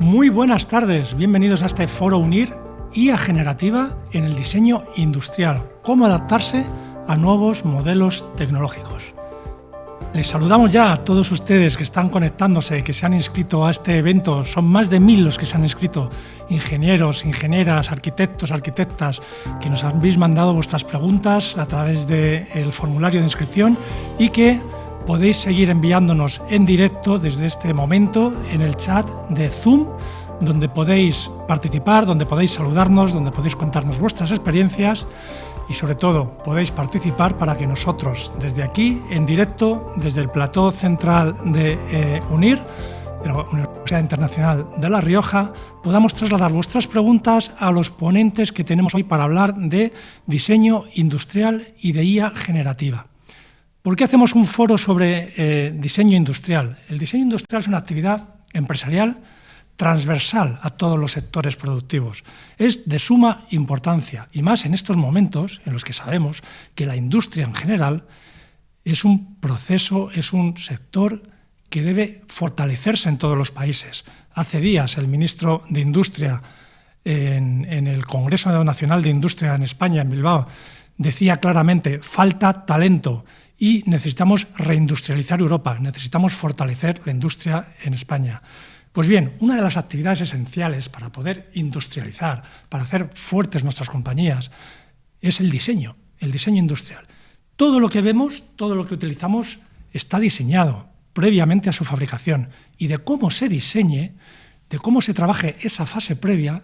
Muy buenas tardes, bienvenidos a este foro UNIR, IA generativa en el diseño industrial, cómo adaptarse a nuevos modelos tecnológicos. Les saludamos ya a todos ustedes que están conectándose, que se han inscrito a este evento. Son más de 1000 los que se han inscrito, ingenieros, ingenieras, arquitectos, arquitectas, que nos habéis mandado vuestras preguntas a través del formulario de inscripción y que podéis seguir enviándonos en directo desde este momento en el chat de Zoom, donde podéis participar, donde podéis saludarnos, donde podéis contarnos vuestras experiencias y sobre todo podéis participar para que nosotros desde aquí, en directo, desde el plató central de UNIR, de la Universidad Internacional de La Rioja, podamos trasladar vuestras preguntas a los ponentes que tenemos hoy para hablar de diseño industrial y de IA generativa. ¿Por qué hacemos un foro sobre diseño industrial? El diseño industrial es una actividad empresarial transversal a todos los sectores productivos. Es de suma importancia, y más en estos momentos en los que sabemos que la industria en general es un proceso, es un sector que debe fortalecerse en todos los países. Hace días el ministro de Industria en el Congreso Nacional de Industria en España, en Bilbao, decía claramente: falta talento. Y necesitamos reindustrializar Europa, necesitamos fortalecer la industria en España. Pues bien, una de las actividades esenciales para poder industrializar, para hacer fuertes nuestras compañías, es el diseño industrial. Todo lo que vemos, todo lo que utilizamos está diseñado previamente a su fabricación. Y de cómo se diseñe, de cómo se trabaje esa fase previa,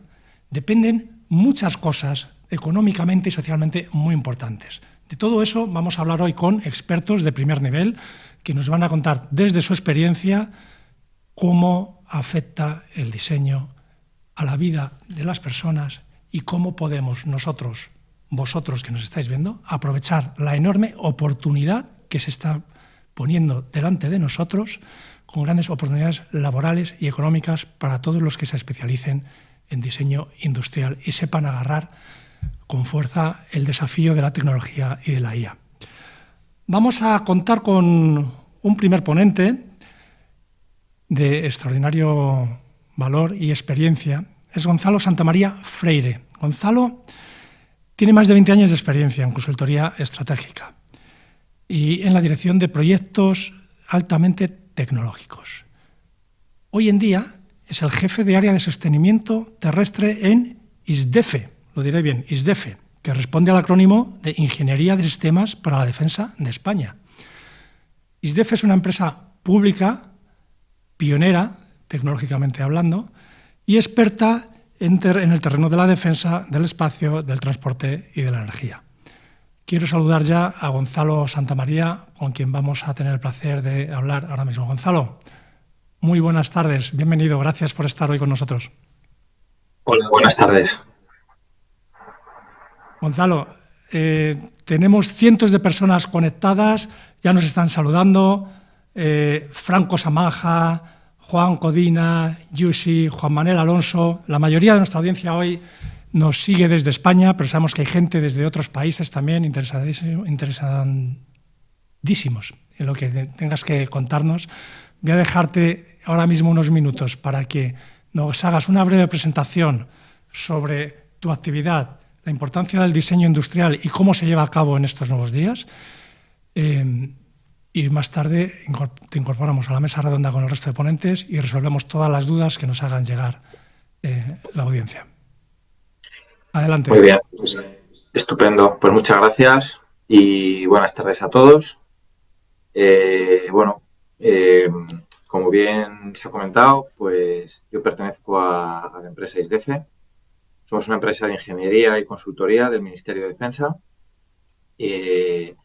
dependen muchas cosas económicamente y socialmente muy importantes. De todo eso vamos a hablar hoy con expertos de primer nivel que nos van a contar desde su experiencia cómo afecta el diseño a la vida de las personas y cómo podemos nosotros, vosotros que nos estáis viendo, aprovechar la enorme oportunidad que se está poniendo delante de nosotros, con grandes oportunidades laborales y económicas para todos los que se especialicen en diseño industrial y sepan agarrar con fuerza el desafío de la tecnología y de la IA. Vamos a contar con un primer ponente de extraordinario valor y experiencia. Es Gonzalo Santamaría Freire. Gonzalo tiene más de 20 años de experiencia en consultoría estratégica y en la dirección de proyectos altamente tecnológicos. Hoy en día es el jefe de área de sostenimiento terrestre en ISDEFE, lo diré bien, ISDEFE, que responde al acrónimo de Ingeniería de Sistemas para la Defensa de España. ISDEFE es una empresa pública, pionera, tecnológicamente hablando, y experta en el terreno de la defensa, del espacio, del transporte y de la energía. Quiero saludar ya a Gonzalo Santamaría, con quien vamos a tener el placer de hablar ahora mismo. Gonzalo, muy buenas tardes, bienvenido, gracias por estar hoy con nosotros. Hola, buenas tardes. Gonzalo, tenemos cientos de personas conectadas, ya nos están saludando, Franco Samaja, Juan Codina, Yusi, Juan Manuel Alonso. La mayoría de nuestra audiencia hoy nos sigue desde España, pero sabemos que hay gente desde otros países también interesadísimos en lo que tengas que contarnos. Voy a dejarte ahora mismo unos minutos para que nos hagas una breve presentación sobre tu actividad, la importancia del diseño industrial y cómo se lleva a cabo en estos nuevos días. Y más tarde te incorporamos a la mesa redonda con el resto de ponentes y resolvemos todas las dudas que nos hagan llegar la audiencia. Adelante. Muy bien, pues, estupendo. Pues muchas gracias y buenas tardes a todos. Como bien se ha comentado, pues yo pertenezco a la empresa ISDEFE. Somos una empresa de ingeniería y consultoría del Ministerio de Defensa, en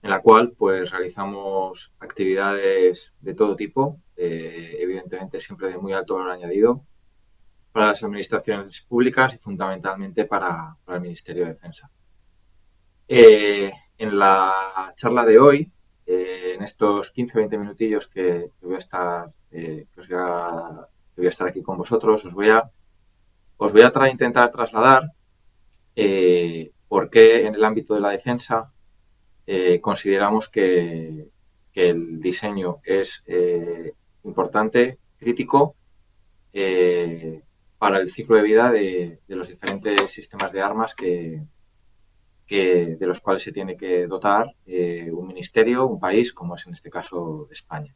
la cual pues realizamos actividades de todo tipo, evidentemente siempre de muy alto valor añadido, para las administraciones públicas y fundamentalmente para el Ministerio de Defensa. En la charla de hoy, en estos 15-20 minutillos que voy a estar aquí con vosotros, os voy a intentar trasladar por qué en el ámbito de la defensa consideramos que el diseño es importante, crítico para el ciclo de vida de los diferentes sistemas de armas de los cuales se tiene que dotar un ministerio, un país, como es en este caso España.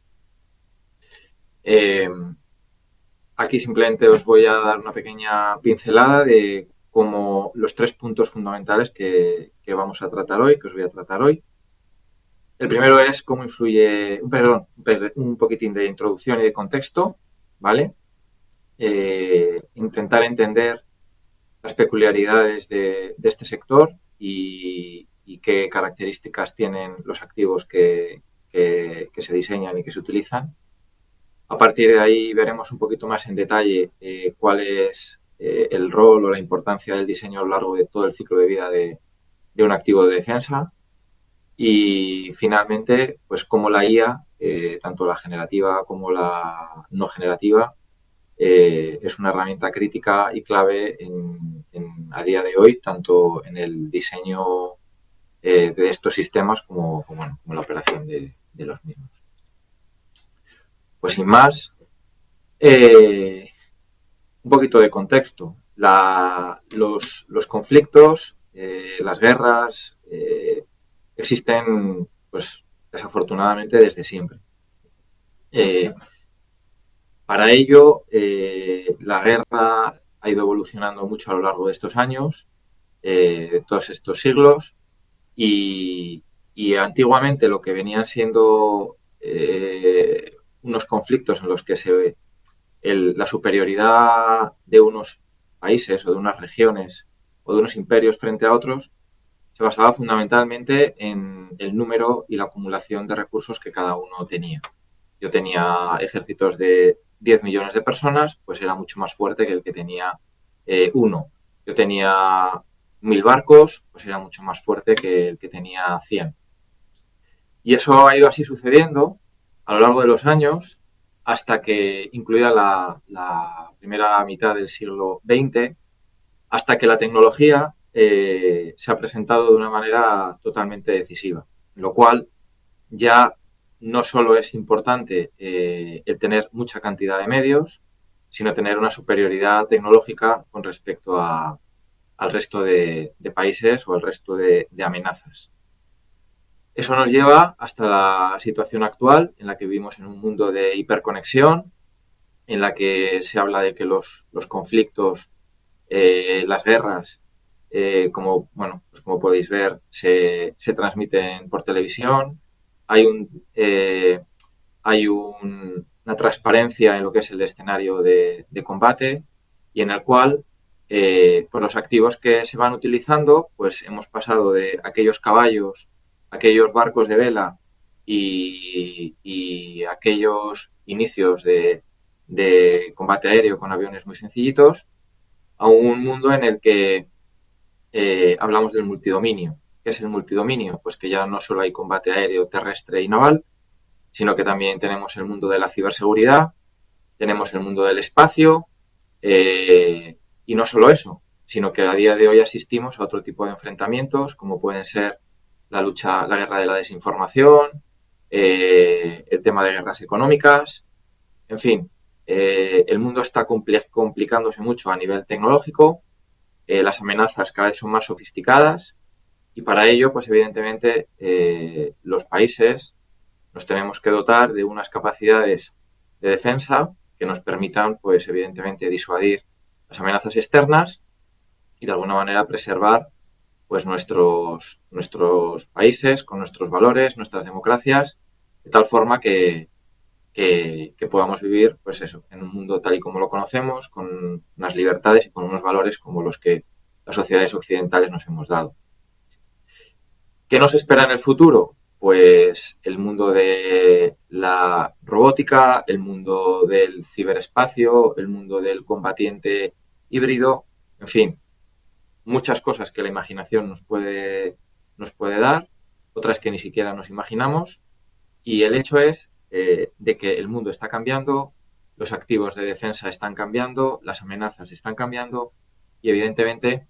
Aquí simplemente os voy a dar una pequeña pincelada de cómo los 3 puntos fundamentales que vamos a tratar hoy, que os voy a tratar hoy. El primero es cómo influye, un poquitín de introducción y de contexto, ¿vale? Intentar entender las peculiaridades de este sector y qué características tienen los activos que se diseñan y que se utilizan. A partir de ahí veremos un poquito más en detalle cuál es el rol o la importancia del diseño a lo largo de todo el ciclo de vida de un activo de defensa. Y finalmente, pues cómo la IA, tanto la generativa como la no generativa, es una herramienta crítica y clave a día de hoy, tanto en el diseño de estos sistemas como la operación de los mismos. Pues sin más, un poquito de contexto. Los conflictos, las guerras, existen, pues, desafortunadamente desde siempre. Para ello, la guerra ha ido evolucionando mucho a lo largo de estos años, de todos estos siglos, y antiguamente lo que venían siendo unos conflictos en los que la superioridad de unos países o de unas regiones o de unos imperios frente a otros se basaba fundamentalmente en el número y la acumulación de recursos que cada uno tenía. Yo tenía ejércitos de 10 millones de personas, pues era mucho más fuerte que el que tenía uno. Yo tenía 1000 barcos, pues era mucho más fuerte que el que tenía 100. Y eso ha ido así sucediendo a lo largo de los años hasta que, incluida la primera mitad del siglo XX, hasta que la tecnología se ha presentado de una manera totalmente decisiva, lo cual ya no solo es importante el tener mucha cantidad de medios, sino tener una superioridad tecnológica con respecto al resto de países o al resto de amenazas. Eso nos lleva hasta la situación actual en la que vivimos en un mundo de hiperconexión, en la que se habla de que los conflictos, las guerras, pues como podéis ver, se transmiten por televisión. Hay una transparencia en lo que es el escenario de combate y en el cual pues los activos que se van utilizando, pues hemos pasado de aquellos caballos, aquellos barcos de vela y aquellos inicios de combate aéreo con aviones muy sencillitos a un mundo en el que hablamos del multidominio. ¿Qué es el multidominio? Pues que ya no solo hay combate aéreo, terrestre y naval, sino que también tenemos el mundo de la ciberseguridad, tenemos el mundo del espacio, y no solo eso, sino que a día de hoy asistimos a otro tipo de enfrentamientos, como pueden ser la guerra de la desinformación, el tema de guerras económicas, en fin, el mundo está complicándose mucho a nivel tecnológico, las amenazas cada vez son más sofisticadas y para ello, pues evidentemente, los países nos tenemos que dotar de unas capacidades de defensa que nos permitan, pues evidentemente, disuadir las amenazas externas y de alguna manera preservar pues nuestros países con nuestros valores, nuestras democracias, de tal forma que podamos vivir, pues eso, en un mundo tal y como lo conocemos, con unas libertades y con unos valores como los que las sociedades occidentales nos hemos dado. ¿Qué nos espera en el futuro? Pues el mundo de la robótica, el mundo del ciberespacio, el mundo del combatiente híbrido, en fin, muchas cosas que la imaginación nos puede dar, otras que ni siquiera nos imaginamos, y el hecho es de que el mundo está cambiando, los activos de defensa están cambiando, las amenazas están cambiando, y evidentemente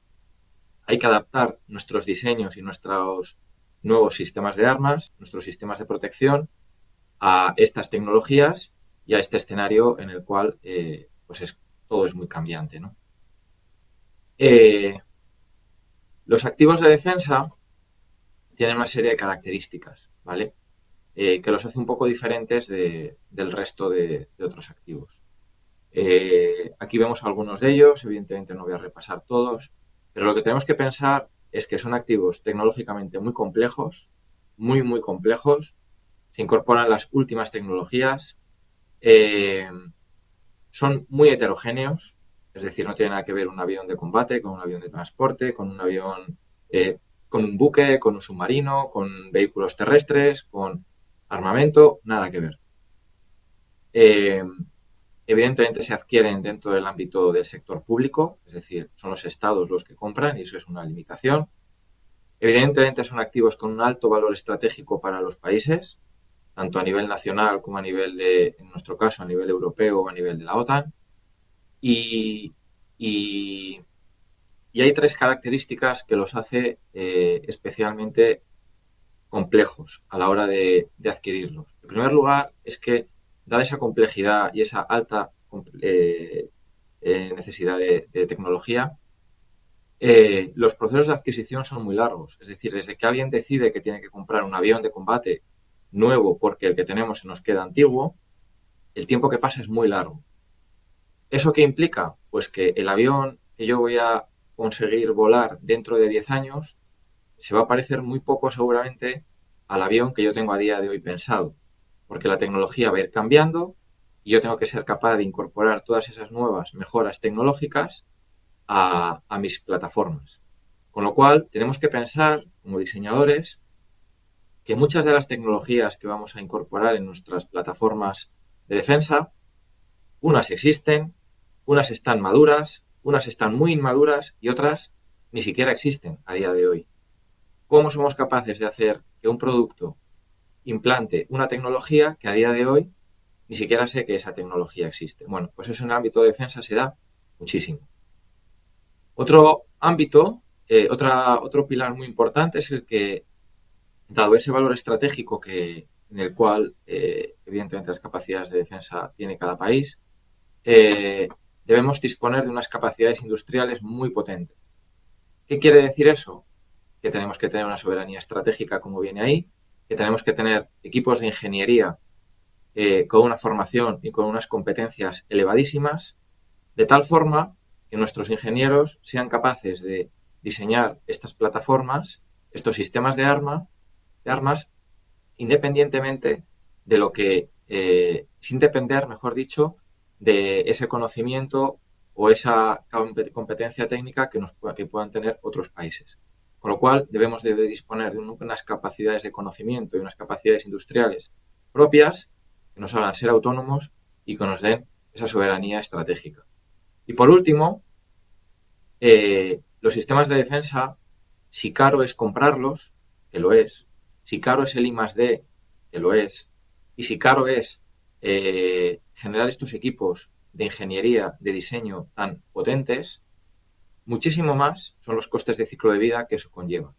hay que adaptar nuestros diseños y nuestros nuevos sistemas de armas, nuestros sistemas de protección a estas tecnologías y a este escenario en el cual pues es todo es muy cambiante, ¿no? Los activos de defensa tienen una serie de características, ¿vale? Que los hace un poco diferentes del resto de otros activos. Aquí vemos algunos de ellos, evidentemente no voy a repasar todos, pero lo que tenemos que pensar es que son activos tecnológicamente muy complejos, muy complejos, se incorporan las últimas tecnologías, son muy heterogéneos, es decir, no tiene nada que ver un avión de combate con un avión de transporte, con un avión, con un buque, con un submarino, con vehículos terrestres, con armamento, nada que ver. Evidentemente se adquieren dentro del ámbito del sector público, es decir, son los estados los que compran y eso es una limitación. Evidentemente son activos con un alto valor estratégico para los países, tanto a nivel nacional como a nivel en nuestro caso, a nivel europeo o a nivel de la OTAN. Y, y, y hay tres características que los hace especialmente complejos a la hora de adquirirlos. En primer lugar, es que, dada esa complejidad y esa alta necesidad de tecnología, los procesos de adquisición son muy largos. Es decir, desde que alguien decide que tiene que comprar un avión de combate nuevo porque el que tenemos se nos queda antiguo, el tiempo que pasa es muy largo. ¿Eso qué implica? Pues que el avión que yo voy a conseguir volar dentro de 10 años se va a parecer muy poco seguramente al avión que yo tengo a día de hoy pensado, porque la tecnología va a ir cambiando y yo tengo que ser capaz de incorporar todas esas nuevas mejoras tecnológicas a mis plataformas. Con lo cual, tenemos que pensar, como diseñadores, que muchas de las tecnologías que vamos a incorporar en nuestras plataformas de defensa, unas existen, unas están maduras, unas están muy inmaduras y otras ni siquiera existen a día de hoy. ¿Cómo somos capaces de hacer que un producto implante una tecnología que a día de hoy ni siquiera sé que esa tecnología existe? Bueno, pues eso en el ámbito de defensa se da muchísimo. Otro ámbito, otro pilar muy importante es el que, dado ese valor estratégico en el cual, evidentemente, las capacidades de defensa tiene cada país, debemos disponer de unas capacidades industriales muy potentes. ¿Qué quiere decir eso? Que tenemos que tener una soberanía estratégica, como viene ahí, que tenemos que tener equipos de ingeniería con una formación y con unas competencias elevadísimas, de tal forma que nuestros ingenieros sean capaces de diseñar estas plataformas, estos sistemas de armas, independientemente de lo que, sin depender, mejor dicho, de ese conocimiento o esa competencia técnica que puedan tener otros países. Con lo cual, debemos de disponer de unas capacidades de conocimiento y unas capacidades industriales propias que nos hagan ser autónomos y que nos den esa soberanía estratégica. Y por último, los sistemas de defensa, si caro es comprarlos, que lo es, si caro es el I+D, que lo es, y si caro es generar estos equipos de ingeniería, de diseño tan potentes, muchísimo más son los costes de ciclo de vida que eso conlleva.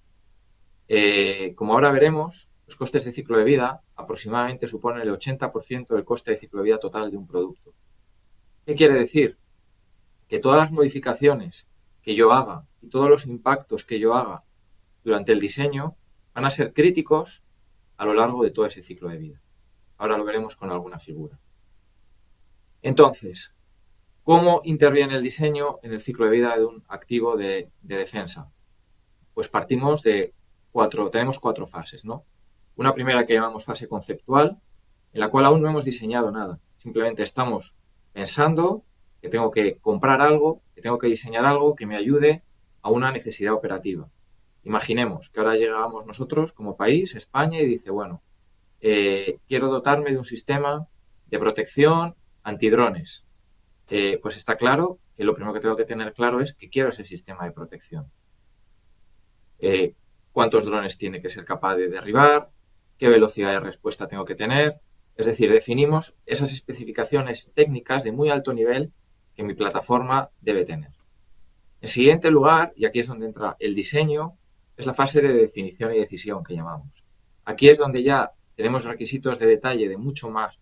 Como ahora veremos, los costes de ciclo de vida aproximadamente suponen el 80% del coste de ciclo de vida total de un producto. ¿Qué quiere decir? Que todas las modificaciones que yo haga y todos los impactos que yo haga durante el diseño van a ser críticos a lo largo de todo ese ciclo de vida. Ahora lo veremos con alguna figura. Entonces, ¿cómo interviene el diseño en el ciclo de vida de un activo de defensa? Pues partimos tenemos cuatro fases, ¿no? Una primera que llamamos fase conceptual, en la cual aún no hemos diseñado nada. Simplemente estamos pensando que tengo que comprar algo, que tengo que diseñar algo que me ayude a una necesidad operativa. Imaginemos que ahora llegamos nosotros como país, España, y dice, bueno, quiero dotarme de un sistema de protección antidrones. Pues está claro que lo primero que tengo que tener claro es que quiero ese sistema de protección. Cuántos drones tiene que ser capaz de derribar, qué velocidad de respuesta tengo que tener. Es decir, definimos esas especificaciones técnicas de muy alto nivel que mi plataforma debe tener. En siguiente lugar, y aquí es donde entra el diseño, es la fase de definición y decisión que llamamos. Aquí es donde ya tenemos requisitos de mucho más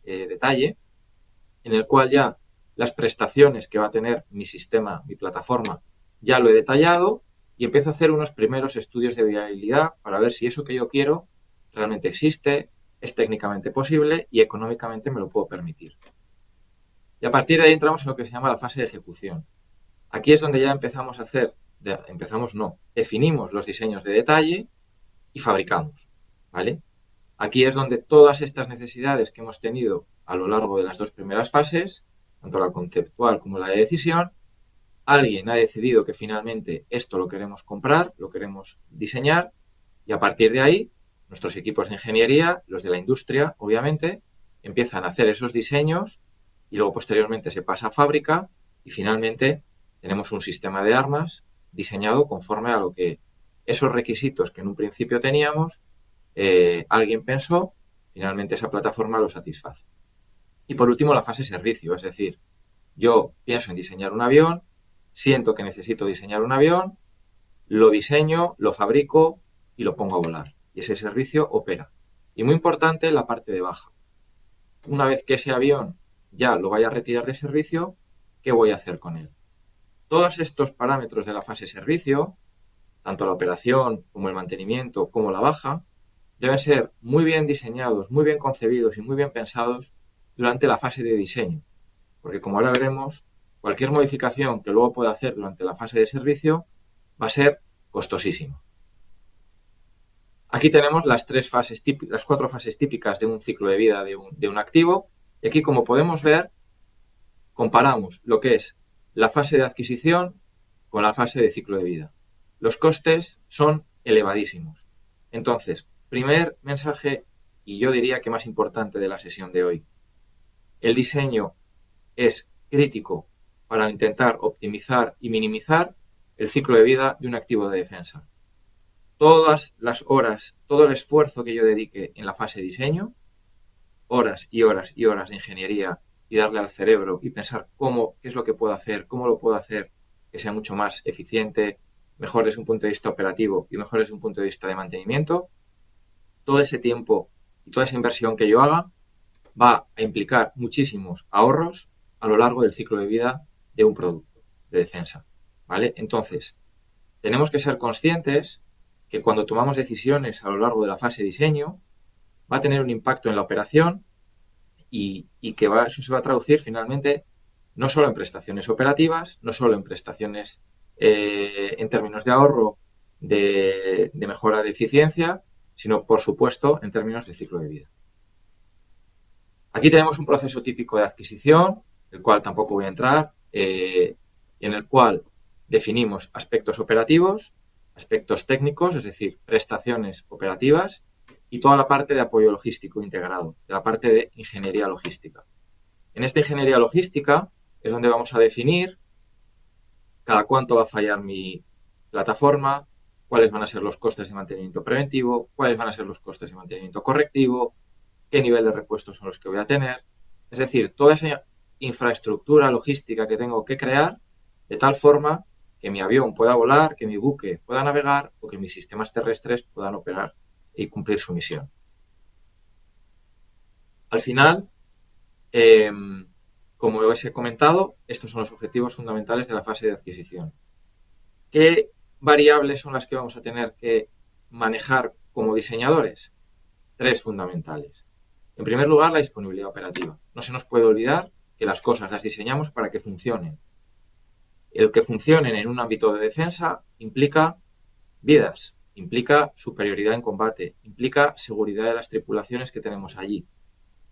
detalle, en el cual ya las prestaciones que va a tener mi sistema, mi plataforma, ya lo he detallado y empiezo a hacer unos primeros estudios de viabilidad para ver si eso que yo quiero realmente existe, es técnicamente posible y económicamente me lo puedo permitir. Y a partir de ahí entramos en lo que se llama la fase de ejecución. Aquí es donde ya empezamos a hacer, definimos los diseños de detalle y fabricamos, ¿vale? Aquí es donde todas estas necesidades que hemos tenido a lo largo de las dos primeras fases, tanto la conceptual como la de decisión, alguien ha decidido que finalmente esto lo queremos comprar, lo queremos diseñar y a partir de ahí nuestros equipos de ingeniería, los de la industria, obviamente, empiezan a hacer esos diseños y luego posteriormente se pasa a fábrica y finalmente tenemos un sistema de armas diseñado conforme a lo que esos requisitos que en un principio teníamos, alguien pensó, finalmente esa plataforma lo satisface. Y por último, la fase servicio, es decir, yo pienso en diseñar un avión, siento que necesito diseñar un avión, lo diseño, lo fabrico y lo pongo a volar. Y ese servicio opera. Y muy importante la parte de baja. Una vez que ese avión ya lo vaya a retirar de servicio, ¿qué voy a hacer con él? Todos estos parámetros de la fase servicio, tanto la operación como el mantenimiento como la baja, deben ser muy bien diseñados, muy bien concebidos y muy bien pensados durante la fase de diseño. Porque como ahora veremos, cualquier modificación que luego pueda hacer durante la fase de servicio va a ser costosísima. Aquí tenemos las cuatro fases típicas de un ciclo de vida de un activo. Y aquí, como podemos ver, comparamos lo que es la fase de adquisición con la fase de ciclo de vida. Los costes son elevadísimos. Entonces, primer mensaje, y yo diría que más importante de la sesión de hoy. El diseño es crítico para intentar optimizar y minimizar el ciclo de vida de un activo de defensa. Todas las horas, todo el esfuerzo que yo dedique en la fase de diseño, horas y horas y horas de ingeniería y darle al cerebro y pensar qué es lo que puedo hacer, cómo lo puedo hacer que sea mucho más eficiente, mejor desde un punto de vista operativo y mejor desde un punto de vista de mantenimiento, todo ese tiempo y toda esa inversión que yo haga va a implicar muchísimos ahorros a lo largo del ciclo de vida de un producto de defensa, ¿vale? Entonces, tenemos que ser conscientes que cuando tomamos decisiones a lo largo de la fase de diseño, va a tener un impacto en la operación y que eso se va a traducir finalmente no solo en prestaciones operativas, no solo en prestaciones en términos de ahorro, de mejora de eficiencia, sino, por supuesto, en términos de ciclo de vida. Aquí tenemos un proceso típico de adquisición, el cual tampoco voy a entrar, en el cual definimos aspectos operativos, aspectos técnicos, es decir, prestaciones operativas, y toda la parte de apoyo logístico integrado, de la parte de ingeniería logística. En esta ingeniería logística es donde vamos a definir cada cuánto va a fallar mi plataforma, cuáles van a ser los costes de mantenimiento preventivo, cuáles van a ser los costes de mantenimiento correctivo, qué nivel de repuestos son los que voy a tener. Es decir, toda esa infraestructura logística que tengo que crear de tal forma que mi avión pueda volar, que mi buque pueda navegar o que mis sistemas terrestres puedan operar y cumplir su misión. Al final, como os he comentado, estos son los objetivos fundamentales de la fase de adquisición. ¿Qué variables son las que vamos a tener que manejar como diseñadores? Tres fundamentales. En primer lugar, la disponibilidad operativa. No se nos puede olvidar que las cosas las diseñamos para que funcionen. El que funcionen en un ámbito de defensa implica vidas, implica superioridad en combate, implica seguridad de las tripulaciones que tenemos allí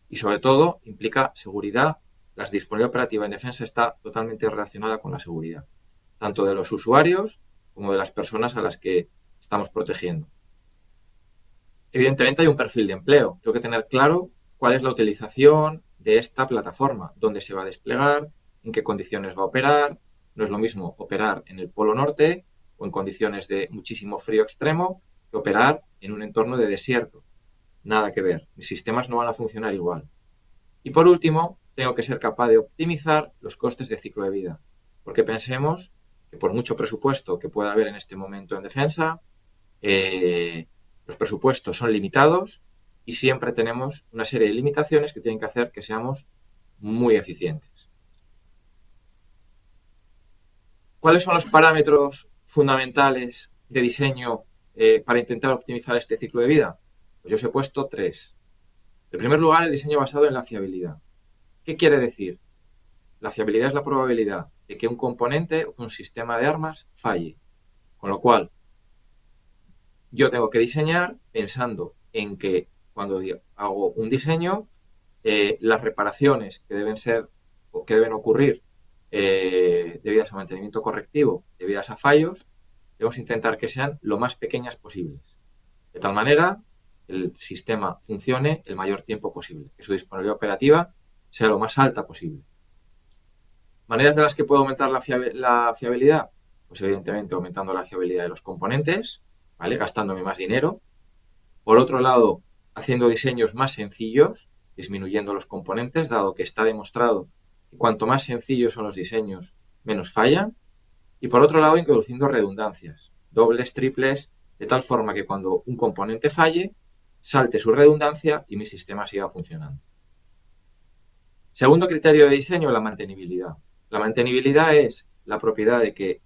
y, sobre todo, implica seguridad. La disponibilidad operativa en defensa está totalmente relacionada con la seguridad, tanto de los usuarios como de las personas a las que estamos protegiendo. Evidentemente hay un perfil de empleo. Tengo que tener claro cuál es la utilización de esta plataforma, dónde se va a desplegar, en qué condiciones va a operar. No es lo mismo operar en el Polo Norte o en condiciones de muchísimo frío extremo que operar en un entorno de desierto. Nada que ver. Mis sistemas no van a funcionar igual. Y por último, tengo que ser capaz de optimizar los costes de ciclo de vida. Porque pensemos que por mucho presupuesto que pueda haber en este momento en defensa, los presupuestos son limitados y siempre tenemos una serie de limitaciones que tienen que hacer que seamos muy eficientes. ¿Cuáles son los parámetros fundamentales de diseño para intentar optimizar este ciclo de vida? Pues yo os he puesto 3. En primer lugar, el diseño basado en la fiabilidad. ¿Qué quiere decir? La fiabilidad es la probabilidad de que un componente o un sistema de armas falle. Con lo cual, yo tengo que diseñar pensando en que cuando hago un diseño, las reparaciones que deben ser o que deben ocurrir debidas a mantenimiento correctivo, debidas a fallos, debemos intentar que sean lo más pequeñas posibles. De tal manera que el sistema funcione el mayor tiempo posible, que su disponibilidad operativa sea lo más alta posible. ¿Maneras de las que puedo aumentar la fiabilidad? Pues evidentemente aumentando la fiabilidad de los componentes, ¿vale? Gastándome más dinero. Por otro lado, haciendo diseños más sencillos, disminuyendo los componentes, dado que está demostrado que cuanto más sencillos son los diseños, menos fallan. Y por otro lado, introduciendo redundancias, dobles, triples, de tal forma que cuando un componente falle, salte su redundancia y mi sistema siga funcionando. Segundo criterio de diseño, la mantenibilidad. La mantenibilidad es la propiedad de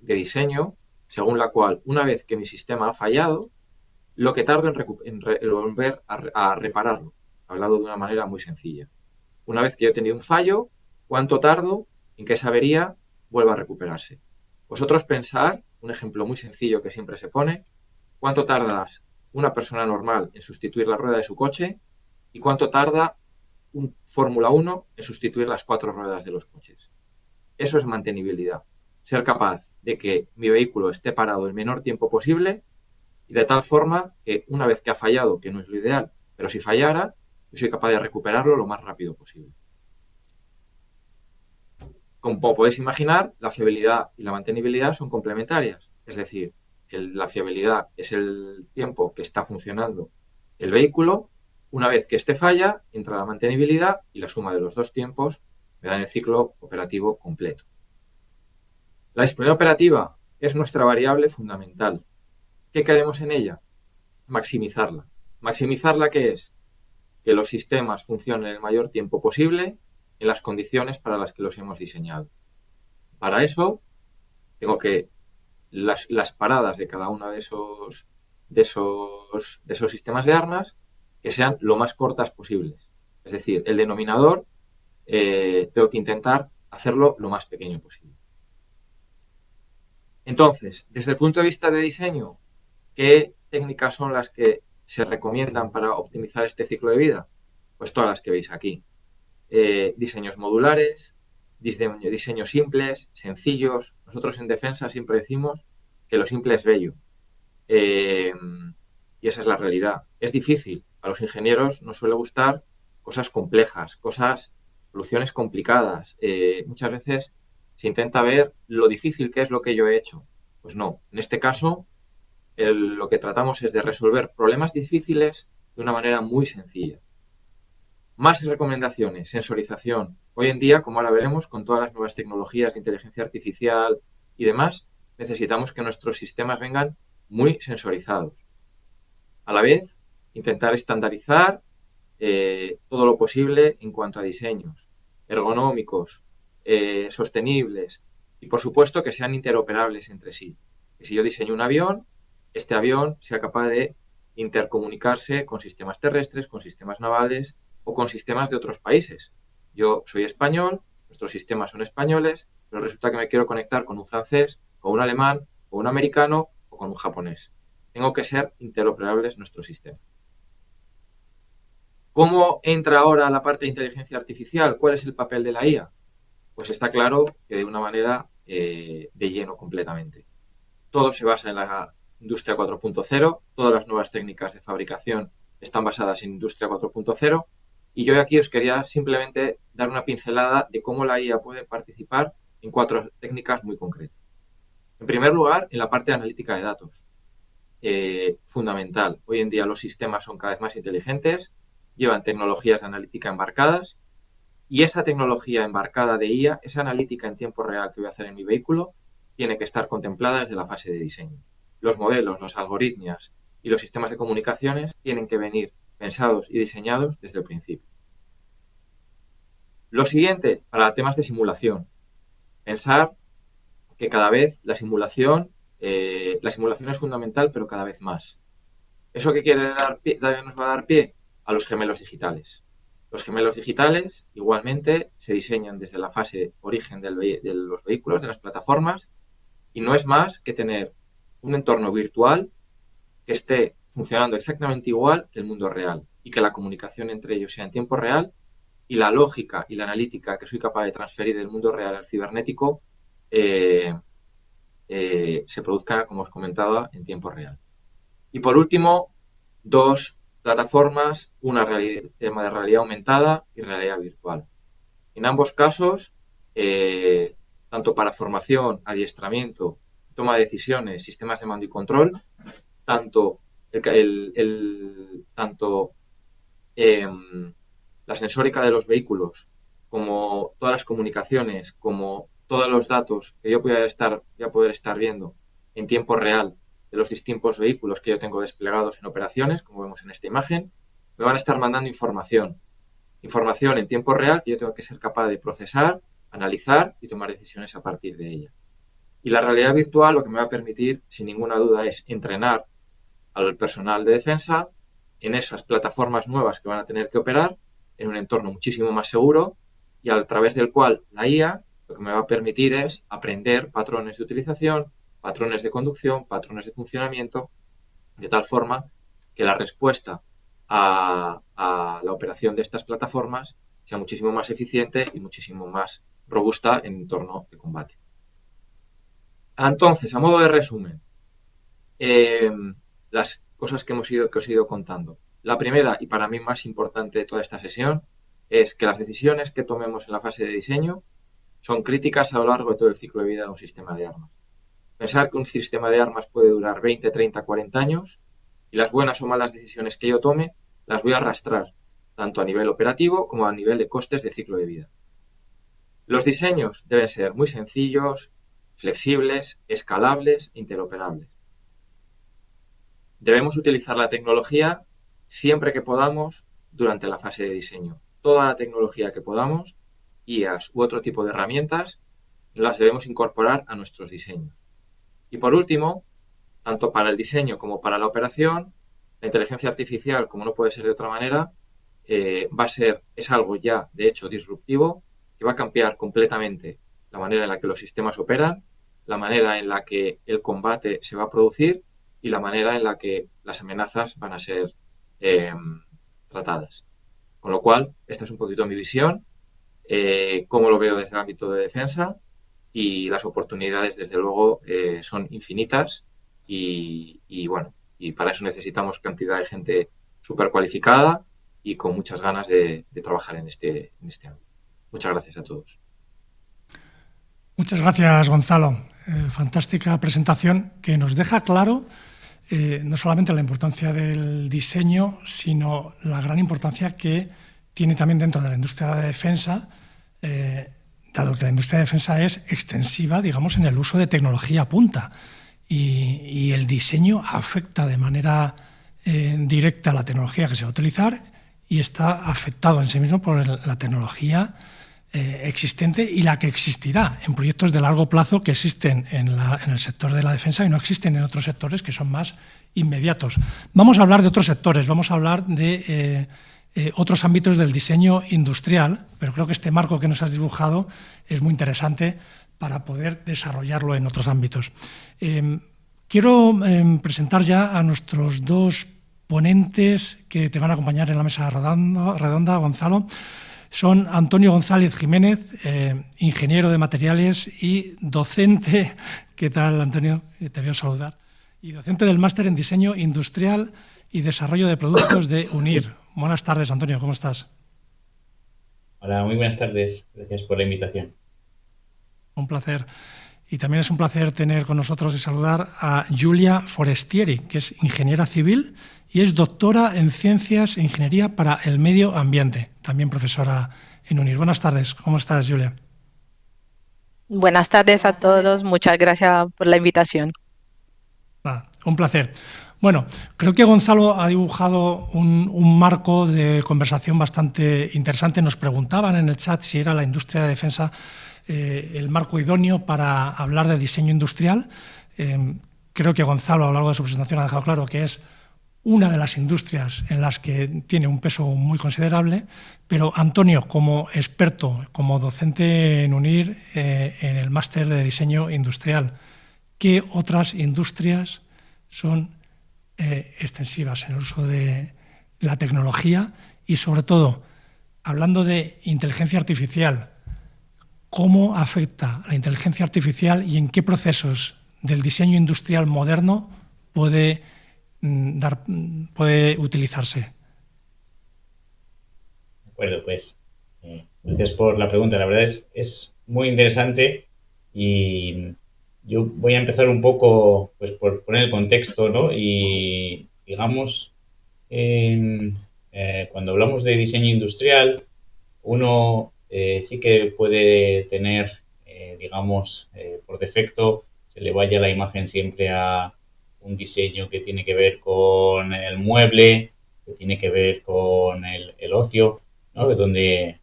diseño, según la cual, una vez que mi sistema ha fallado, lo que tardo en volver a repararlo, hablado de una manera muy sencilla. Una vez que yo he tenido un fallo, ¿cuánto tardo en que esa avería vuelva a recuperarse? Vosotros pensar, un ejemplo muy sencillo que siempre se pone, ¿cuánto tardas una persona normal en sustituir la rueda de su coche y cuánto tarda un Fórmula 1 en sustituir las 4 ruedas de los coches? Eso es mantenibilidad. Ser capaz de que mi vehículo esté parado el menor tiempo posible y de tal forma que una vez que ha fallado, que no es lo ideal, pero si fallara, yo soy capaz de recuperarlo lo más rápido posible. Como podéis imaginar, la fiabilidad y la mantenibilidad son complementarias. Es decir, la fiabilidad es el tiempo que está funcionando el vehículo. Una vez que este falla, entra la mantenibilidad y la suma de los dos tiempos me da el ciclo operativo completo. La disponibilidad operativa es nuestra variable fundamental. ¿Qué queremos en ella? Maximizarla. ¿Maximizarla qué es? Que los sistemas funcionen el mayor tiempo posible en las condiciones para las que los hemos diseñado. Para eso, tengo que las paradas de cada uno de esos sistemas de armas que sean lo más cortas posibles. Es decir, el denominador tengo que intentar hacerlo lo más pequeño posible. Entonces, desde el punto de vista de diseño, ¿qué técnicas son las que se recomiendan para optimizar este ciclo de vida? Pues todas las que veis aquí. Diseños modulares, diseños simples, sencillos. Nosotros en defensa siempre decimos que lo simple es bello. Y esa es la realidad. Es difícil. A los ingenieros nos suele gustar cosas complejas, soluciones complicadas. Muchas veces se intenta ver lo difícil que es lo que yo he hecho. Pues no. En este caso, lo que tratamos es de resolver problemas difíciles de una manera muy sencilla. Más recomendaciones, sensorización. Hoy en día, como ahora veremos, con todas las nuevas tecnologías de inteligencia artificial y demás, necesitamos que nuestros sistemas vengan muy sensorizados. A la vez, intentar estandarizar todo lo posible en cuanto a diseños ergonómicos, sostenibles y, por supuesto, que sean interoperables entre sí. Que si yo diseño un avión, este avión sea capaz de intercomunicarse con sistemas terrestres, con sistemas navales o con sistemas de otros países. Yo soy español, nuestros sistemas son españoles, pero resulta que me quiero conectar con un francés, con un alemán, con un americano o con un japonés. Tengo que ser interoperables nuestros sistemas. ¿Cómo entra ahora la parte de inteligencia artificial? ¿Cuál es el papel de la IA? Pues está claro que de una manera de lleno completamente. Todo se basa en la industria 4.0, todas las nuevas técnicas de fabricación están basadas en industria 4.0 y yo aquí os quería simplemente dar una pincelada de cómo la IA puede participar en 4 técnicas muy concretas. En primer lugar, en la parte de analítica de datos. Fundamental. Hoy en día los sistemas son cada vez más inteligentes, llevan tecnologías de analítica embarcadas y esa tecnología embarcada de IA, esa analítica en tiempo real que voy a hacer en mi vehículo, tiene que estar contemplada desde la fase de diseño. Los modelos, los algoritmos y los sistemas de comunicaciones tienen que venir pensados y diseñados desde el principio. Lo siguiente, para temas de simulación. Pensar que cada vez la simulación es fundamental, pero cada vez más. ¿Eso qué quiere nos va a dar pie? A los gemelos digitales. Los gemelos digitales igualmente se diseñan desde la fase origen de los vehículos, de las plataformas, y no es más que tener un entorno virtual que esté funcionando exactamente igual que el mundo real y que la comunicación entre ellos sea en tiempo real y la lógica y la analítica que soy capaz de transferir del mundo real al cibernético se produzca, como os comentaba, en tiempo real. Y por último, dos plataformas, tema de realidad aumentada y realidad virtual. En ambos casos, tanto para formación, adiestramiento, toma de decisiones, sistemas de mando y control, tanto la sensórica de los vehículos, como todas las comunicaciones, como todos los datos que yo voy a poder estar viendo en tiempo real de los distintos vehículos que yo tengo desplegados en operaciones, como vemos en esta imagen, me van a estar mandando información en tiempo real que yo tengo que ser capaz de procesar, analizar y tomar decisiones a partir de ella. Y la realidad virtual lo que me va a permitir, sin ninguna duda, es entrenar al personal de defensa en esas plataformas nuevas que van a tener que operar en un entorno muchísimo más seguro y a través del cual la IA lo que me va a permitir es aprender patrones de utilización, patrones de conducción, patrones de funcionamiento, de tal forma que la respuesta a la operación de estas plataformas sea muchísimo más eficiente y muchísimo más robusta en entorno de combate. Entonces, a modo de resumen, las cosas que os he ido contando. La primera y para mí más importante de toda esta sesión es que las decisiones que tomemos en la fase de diseño son críticas a lo largo de todo el ciclo de vida de un sistema de armas. Pensar que un sistema de armas puede durar 20, 30, 40 años y las buenas o malas decisiones que yo tome las voy a arrastrar tanto a nivel operativo como a nivel de costes de ciclo de vida. Los diseños deben ser muy sencillos, flexibles, escalables e interoperables. Debemos utilizar la tecnología siempre que podamos durante la fase de diseño. Toda la tecnología que podamos, IAs u otro tipo de herramientas, las debemos incorporar a nuestros diseños. Y por último, tanto para el diseño como para la operación, la inteligencia artificial, como no puede ser de otra manera, es algo ya, de hecho, disruptivo, que va a cambiar completamente la manera en la que los sistemas operan, la manera en la que el combate se va a producir y la manera en la que las amenazas van a ser tratadas. Con lo cual, esta es un poquito mi visión, cómo lo veo desde el ámbito de defensa y las oportunidades, desde luego, son infinitas y bueno, y para eso necesitamos cantidad de gente súper cualificada y con muchas ganas de trabajar en este ámbito. Muchas gracias a todos. Muchas gracias, Gonzalo. Fantástica presentación que nos deja claro no solamente la importancia del diseño, sino la gran importancia que tiene también dentro de la industria de defensa, dado que la industria de defensa es extensiva, digamos, en el uso de tecnología punta. Y el diseño afecta de manera directa a la tecnología que se va a utilizar y está afectado en sí mismo por la tecnología existente y la que existirá en proyectos de largo plazo que existen en el sector de la defensa y no existen en otros sectores que son más inmediatos. Vamos a hablar de otros sectores, vamos a hablar de otros ámbitos del diseño industrial, pero creo que este marco que nos has dibujado es muy interesante para poder desarrollarlo en otros ámbitos. Quiero presentar ya a nuestros dos ponentes que te van a acompañar en la mesa redonda, Gonzalo. Son Antonio González Jiménez, ingeniero de materiales y docente. ¿Qué tal, Antonio? Te veo saludar. Y docente del máster en diseño industrial y desarrollo de productos de UNIR. Buenas tardes, Antonio, ¿cómo estás? Hola, muy buenas tardes. Gracias por la invitación. Un placer. Y también es un placer tener con nosotros y saludar a Giulia Forestieri, que es ingeniera civil y es doctora en Ciencias e Ingeniería para el Medio Ambiente, también profesora en UNIR. Buenas tardes, ¿cómo estás, Giulia? Buenas tardes a todos, muchas gracias por la invitación. Un placer. Bueno, creo que Gonzalo ha dibujado un marco de conversación bastante interesante. Nos preguntaban en el chat si era la industria de defensa el marco idóneo para hablar de diseño industrial. Creo que Gonzalo a lo largo de su presentación ha dejado claro que es una de las industrias en las que tiene un peso muy considerable, pero Antonio, como experto, como docente en UNIR, en el máster de diseño industrial, ¿qué otras industrias son extensivas en el uso de la tecnología? Y sobre todo, hablando de inteligencia artificial, ¿cómo afecta la inteligencia artificial y en qué procesos del diseño industrial moderno puede utilizarse? De acuerdo, pues gracias por la pregunta. La verdad es muy interesante y yo voy a empezar un poco pues, por poner el contexto, ¿no? Y digamos, cuando hablamos de diseño industrial, uno sí que puede tener, digamos, por defecto, se le vaya la imagen siempre a un diseño que tiene que ver con el mueble, que tiene que ver con el ocio, ¿no? Donde,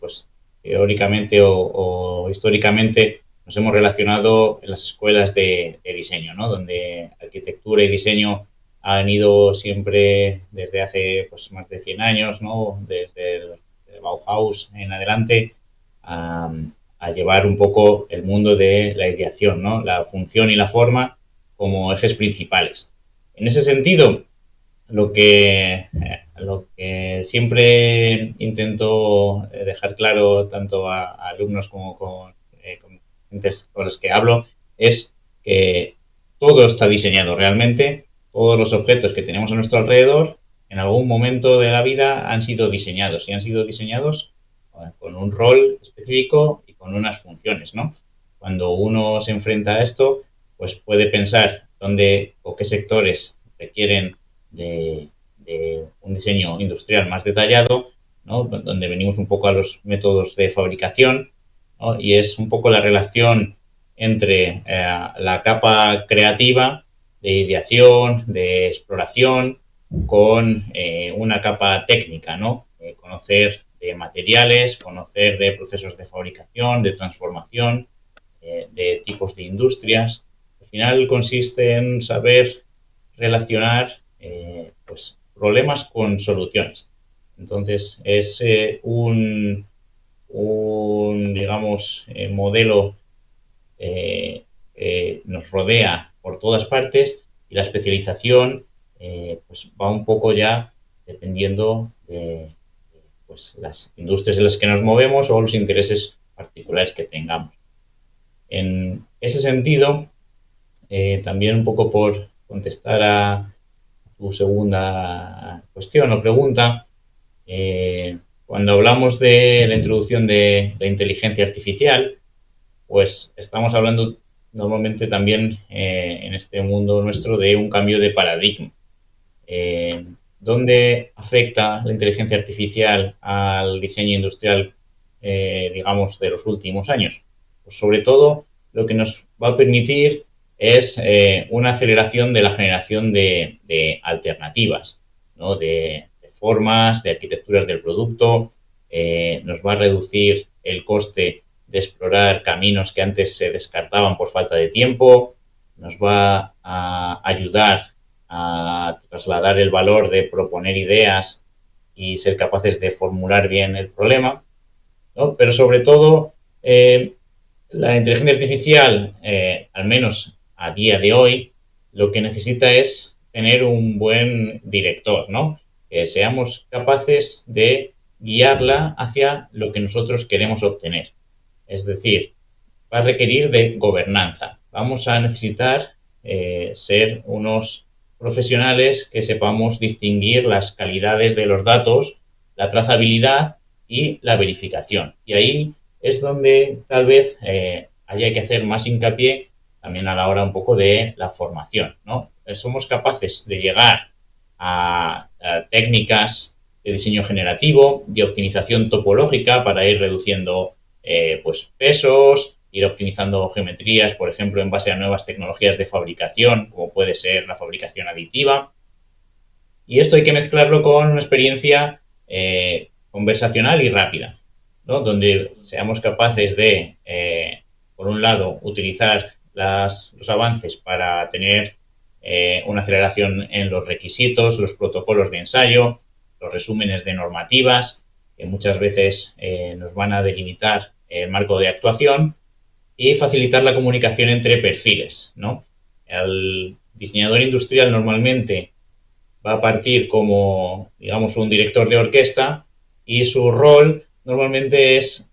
pues, teóricamente o históricamente nos hemos relacionado en las escuelas de diseño, ¿no? Donde arquitectura y diseño han ido siempre desde hace pues, más de 100 años, ¿no? Desde el Bauhaus en adelante, a llevar un poco el mundo de la ideación, ¿no? La función y la forma como ejes principales. En ese sentido, lo que siempre intento dejar claro tanto a alumnos como con gentes con los que hablo es que todo está diseñado realmente, todos los objetos que tenemos a nuestro alrededor en algún momento de la vida han sido diseñados y han sido diseñados con un rol específico y con unas funciones, ¿no? Cuando uno se enfrenta a esto, pues puede pensar dónde o qué sectores requieren de un diseño industrial más detallado, ¿no? Donde venimos un poco a los métodos de fabricación, ¿no? Y es un poco la relación entre la capa creativa de ideación, de exploración, con una capa técnica, ¿no? Conocer de materiales, conocer de procesos de fabricación, de transformación, de tipos de industrias. Al final consiste en saber relacionar pues, problemas con soluciones. Entonces, es digamos, modelo que nos rodea por todas partes y la especialización pues va un poco ya dependiendo de pues, las industrias en las que nos movemos o los intereses particulares que tengamos. En ese sentido, también un poco por contestar a tu segunda cuestión o pregunta, cuando hablamos de la introducción de la inteligencia artificial, pues estamos hablando normalmente también en este mundo nuestro de un cambio de paradigma. ¿Dónde afecta la inteligencia artificial al diseño industrial, digamos, de los últimos años? Pues sobre todo lo que nos va a permitir es una aceleración de la generación de alternativas, ¿no? De formas, de arquitecturas del producto, nos va a reducir el coste de explorar caminos que antes se descartaban por falta de tiempo, nos va a ayudar a trasladar el valor de proponer ideas y ser capaces de formular bien el problema, ¿no? Pero sobre todo, la inteligencia artificial, al menos a día de hoy, lo que necesita es tener un buen director, ¿no? Que seamos capaces de guiarla hacia lo que nosotros queremos obtener. Es decir, va a requerir de gobernanza. Vamos a necesitar ser unos profesionales que sepamos distinguir las calidades de los datos, la trazabilidad y la verificación. Y ahí es donde tal vez haya que hacer más hincapié también a la hora un poco de la formación, ¿no? Somos capaces de llegar a técnicas de diseño generativo, de optimización topológica para ir reduciendo pues pesos, ir optimizando geometrías, por ejemplo, en base a nuevas tecnologías de fabricación, como puede ser la fabricación aditiva. Y esto hay que mezclarlo con una experiencia conversacional y rápida. ¿no? Donde seamos capaces de, por un lado, utilizar los avances para tener una aceleración en los requisitos, los protocolos de ensayo, los resúmenes de normativas, que muchas veces nos van a delimitar el marco de actuación, y facilitar la comunicación entre perfiles, ¿no? El diseñador industrial normalmente va a partir como, digamos, un director de orquesta, y su rol normalmente es,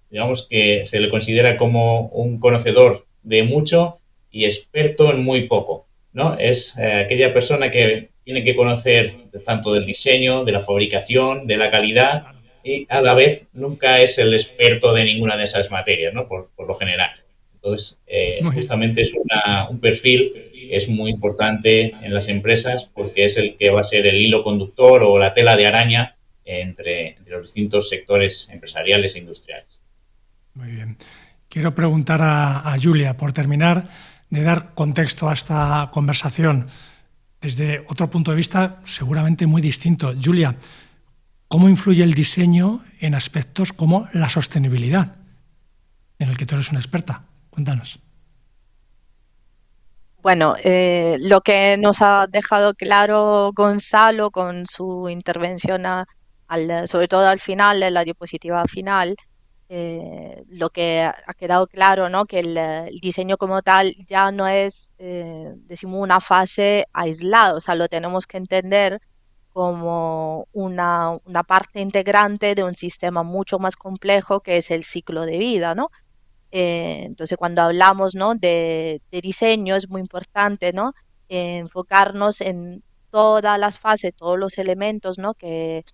digamos, que se le considera como un conocedor de mucho y experto en muy poco, ¿no? Es aquella persona que tiene que conocer tanto del diseño, de la fabricación, de la calidad, y a la vez nunca es el experto de ninguna de esas materias, ¿no? Por lo general. Entonces, Muy bien. justamente es un perfil que es muy importante en las empresas, porque es el que va a ser el hilo conductor o la tela de araña entre los distintos sectores empresariales e industriales. Muy bien. Quiero preguntar a Julia, por terminar, de dar contexto a esta conversación desde otro punto de vista seguramente muy distinto. Julia, ¿cómo influye el diseño en aspectos como la sostenibilidad, en el que tú eres una experta? Cuéntanos. Bueno, lo que nos ha dejado claro Gonzalo con su intervención, sobre todo al final, en la diapositiva final, lo que ha quedado claro, ¿no? Que el diseño como tal ya no es, decimos, una fase aislada, o sea, lo tenemos que entender como una parte integrante de un sistema mucho más complejo que es el ciclo de vida, ¿no? Entonces, cuando hablamos, ¿no? de diseño, es muy importante, ¿no? Enfocarnos en todas las fases, todos los elementos, ¿no? que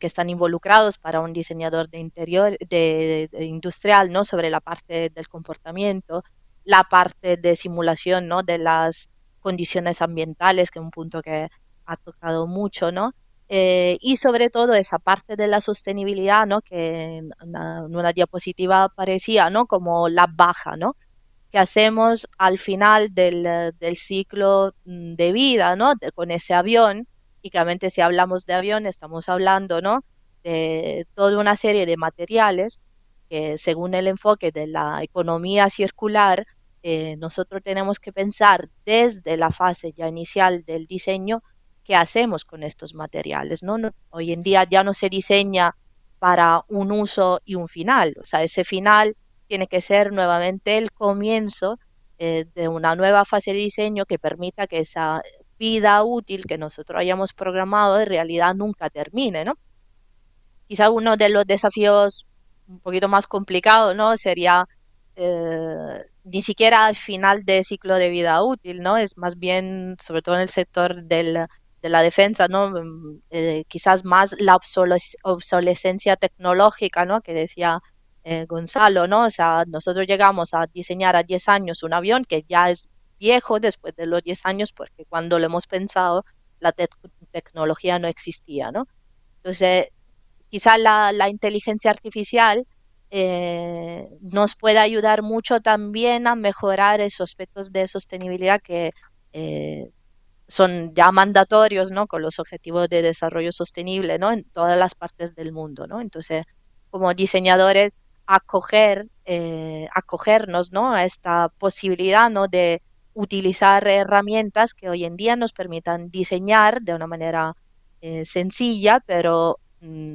están involucrados para un diseñador de interior, de industrial, ¿no? Sobre la parte del comportamiento, la parte de simulación, ¿no? De las condiciones ambientales, que es un punto que ha tocado mucho, ¿no? Y sobre todo esa parte de la sostenibilidad, ¿no? Que en una diapositiva aparecía, ¿no? Como la baja, ¿no? Que hacemos al final del ciclo de vida, ¿no? Con ese avión. Y claramente si hablamos de avión estamos hablando, ¿no? De toda una serie de materiales que, según el enfoque de la economía circular, nosotros tenemos que pensar desde la fase ya inicial del diseño qué hacemos con estos materiales, ¿no? Hoy en día ya no se diseña para un uso y un final, o sea, ese final tiene que ser nuevamente el comienzo de una nueva fase de diseño que permita que esa vida útil que nosotros hayamos programado en realidad nunca termine, ¿no? Quizá uno de los desafíos un poquito más complicados, ¿no? Sería ni siquiera al final de ciclo de vida útil, ¿no? Es más bien, sobre todo en el sector de la defensa, ¿no? Quizás más la obsolescencia tecnológica, ¿no? Que decía Gonzalo, ¿no? O sea, nosotros llegamos a diseñar a 10 años un avión que ya es viejo después de los 10 años, porque cuando lo hemos pensado, la tecnología no existía, ¿no? Entonces, quizá la inteligencia artificial nos puede ayudar mucho también a mejorar esos aspectos de sostenibilidad que son ya mandatorios, ¿no? Con los objetivos de desarrollo sostenible, ¿no? En todas las partes del mundo, ¿no? Entonces, como diseñadores, acogernos, ¿no? A esta posibilidad, ¿no? De utilizar herramientas que hoy en día nos permitan diseñar de una manera sencilla, pero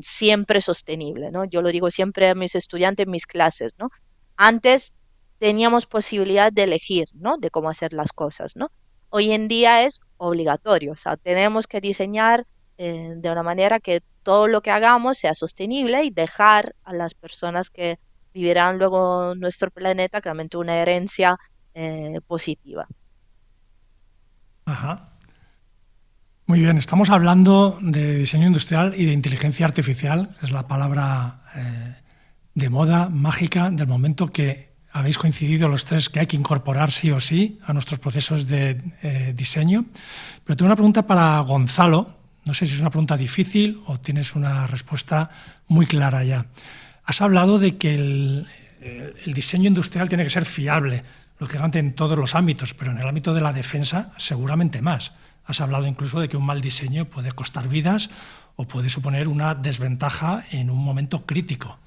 siempre sostenible, ¿no? Yo lo digo siempre a mis estudiantes en mis clases, ¿no? Antes teníamos posibilidad de elegir, ¿no? De cómo hacer las cosas, ¿no? Hoy en día es obligatorio, o sea, tenemos que diseñar de una manera que todo lo que hagamos sea sostenible y dejar a las personas que vivirán luego nuestro planeta realmente una herencia positiva. Ajá. Muy bien, estamos hablando de diseño industrial y de inteligencia artificial, es la palabra de moda, mágica, del momento que habéis coincidido los tres que hay que incorporar sí o sí a nuestros procesos de diseño. Pero tengo una pregunta para Gonzalo, no sé si es una pregunta difícil o tienes una respuesta muy clara ya. Has hablado de que el diseño industrial tiene que ser fiable, lógicamente en todos los ámbitos, pero en el ámbito de la defensa seguramente más. has hablado incluso de que un mal diseño puede costar vidas o puede suponer una desventaja en un momento crítico.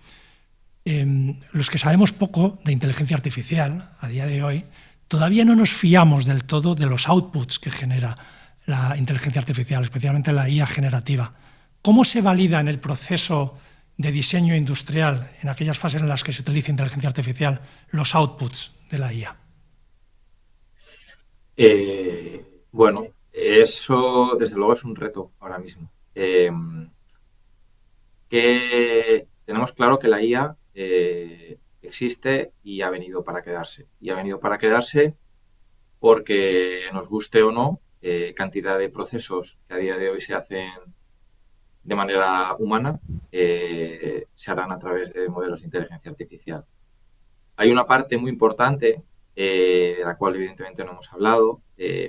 Los que sabemos poco de inteligencia artificial a día de hoy, todavía no nos fiamos del todo de los outputs que genera la inteligencia artificial, especialmente la IA generativa. ¿Cómo se valida en el proceso de diseño industrial, en aquellas fases en las que se utiliza inteligencia artificial, los outputs de la IA? Bueno, eso desde luego es un reto ahora mismo. Que tenemos claro que la IA existe y ha venido para quedarse. Y ha venido para quedarse porque, nos guste o no, cantidad de procesos que a día de hoy se hacen de manera humana se harán a través de modelos de inteligencia artificial. Hay una parte muy importante de la cual evidentemente no hemos hablado,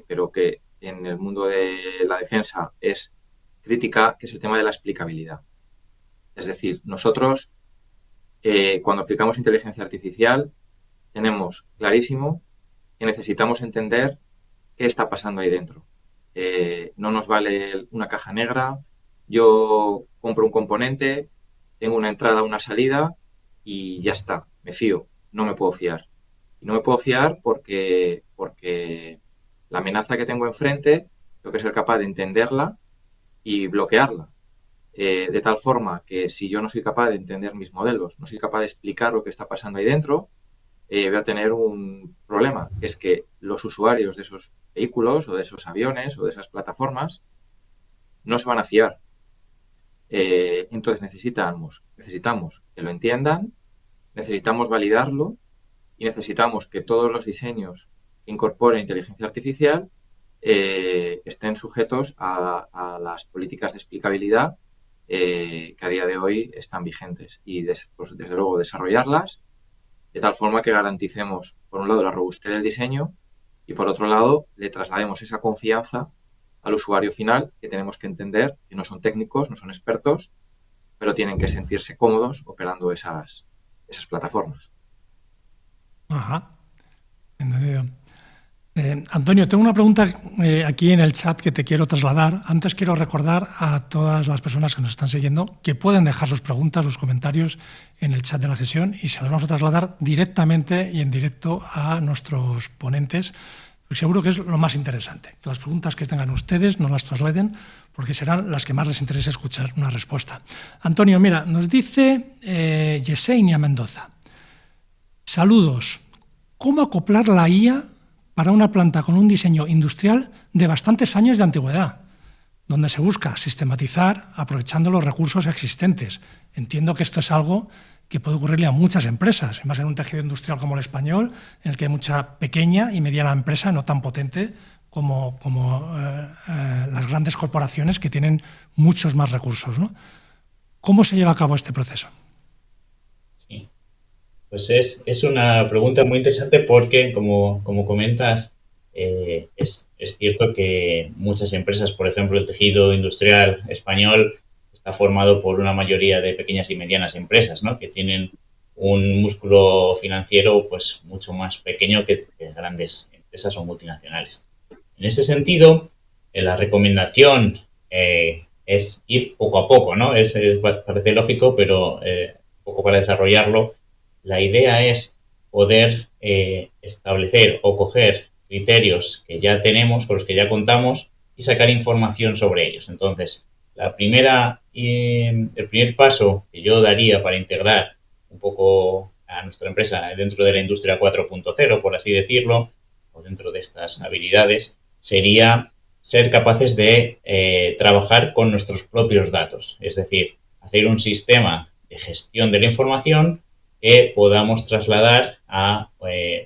pero que en el mundo de la defensa es crítica, que es el tema de la explicabilidad. Es decir, nosotros cuando aplicamos inteligencia artificial tenemos clarísimo que necesitamos entender qué está pasando ahí dentro. No nos vale una caja negra, yo compro un componente, tengo una entrada, una salida y ya está, me fío, no me puedo fiar. Y no me puedo fiar porque la amenaza que tengo enfrente tengo que ser capaz de entenderla y bloquearla. De tal forma que si yo no soy capaz de entender mis modelos, no soy capaz de explicar lo que está pasando ahí dentro, voy a tener un problema, que es que los usuarios de esos vehículos o de esos aviones o de esas plataformas no se van a fiar. Entonces necesitamos que lo entiendan, necesitamos validarlo y necesitamos que todos los diseños que incorporen inteligencia artificial estén sujetos a las políticas de explicabilidad que a día de hoy están vigentes y desde luego desarrollarlas de tal forma que garanticemos, por un lado, la robustez del diseño y, por otro lado, le traslademos esa confianza al usuario final, que tenemos que entender que no son técnicos, no son expertos, pero tienen que sentirse cómodos operando esas plataformas. Ajá, entendido. Antonio, tengo una pregunta aquí en el chat que te quiero trasladar. Antes quiero recordar a todas las personas que nos están siguiendo que pueden dejar sus preguntas, sus comentarios en el chat de la sesión y se las vamos a trasladar directamente y en directo a nuestros ponentes. Seguro que es lo más interesante, que las preguntas que tengan ustedes nos las trasladen porque serán las que más les interese escuchar una respuesta. Antonio, mira, nos dice Yesenia Mendoza. Saludos. ¿Cómo acoplar la IA para una planta con un diseño industrial de bastantes años de antigüedad, donde se busca sistematizar aprovechando los recursos existentes? Entiendo que esto es algo que puede ocurrirle a muchas empresas, más en un tejido industrial como el español, en el que hay mucha pequeña y mediana empresa, no tan potente como las grandes corporaciones que tienen muchos más recursos, ¿no? ¿Cómo se lleva a cabo este proceso? Sí. Pues es una pregunta muy interesante porque, como comentas, es cierto que muchas empresas, por ejemplo, el tejido industrial español está formado por una mayoría de pequeñas y medianas empresas, ¿no? Que tienen un músculo financiero pues mucho más pequeño que grandes empresas o multinacionales. En ese sentido, la recomendación es ir poco a poco, ¿no? Parece lógico, pero un poco para desarrollarlo, la idea es poder establecer o coger criterios que ya tenemos, con los que ya contamos, y sacar información sobre ellos. Entonces, el primer paso que yo daría para integrar un poco a nuestra empresa dentro de la industria 4.0, por así decirlo, o dentro de estas habilidades, sería ser capaces de trabajar con nuestros propios datos. Es decir, hacer un sistema de gestión de la información que podamos trasladar a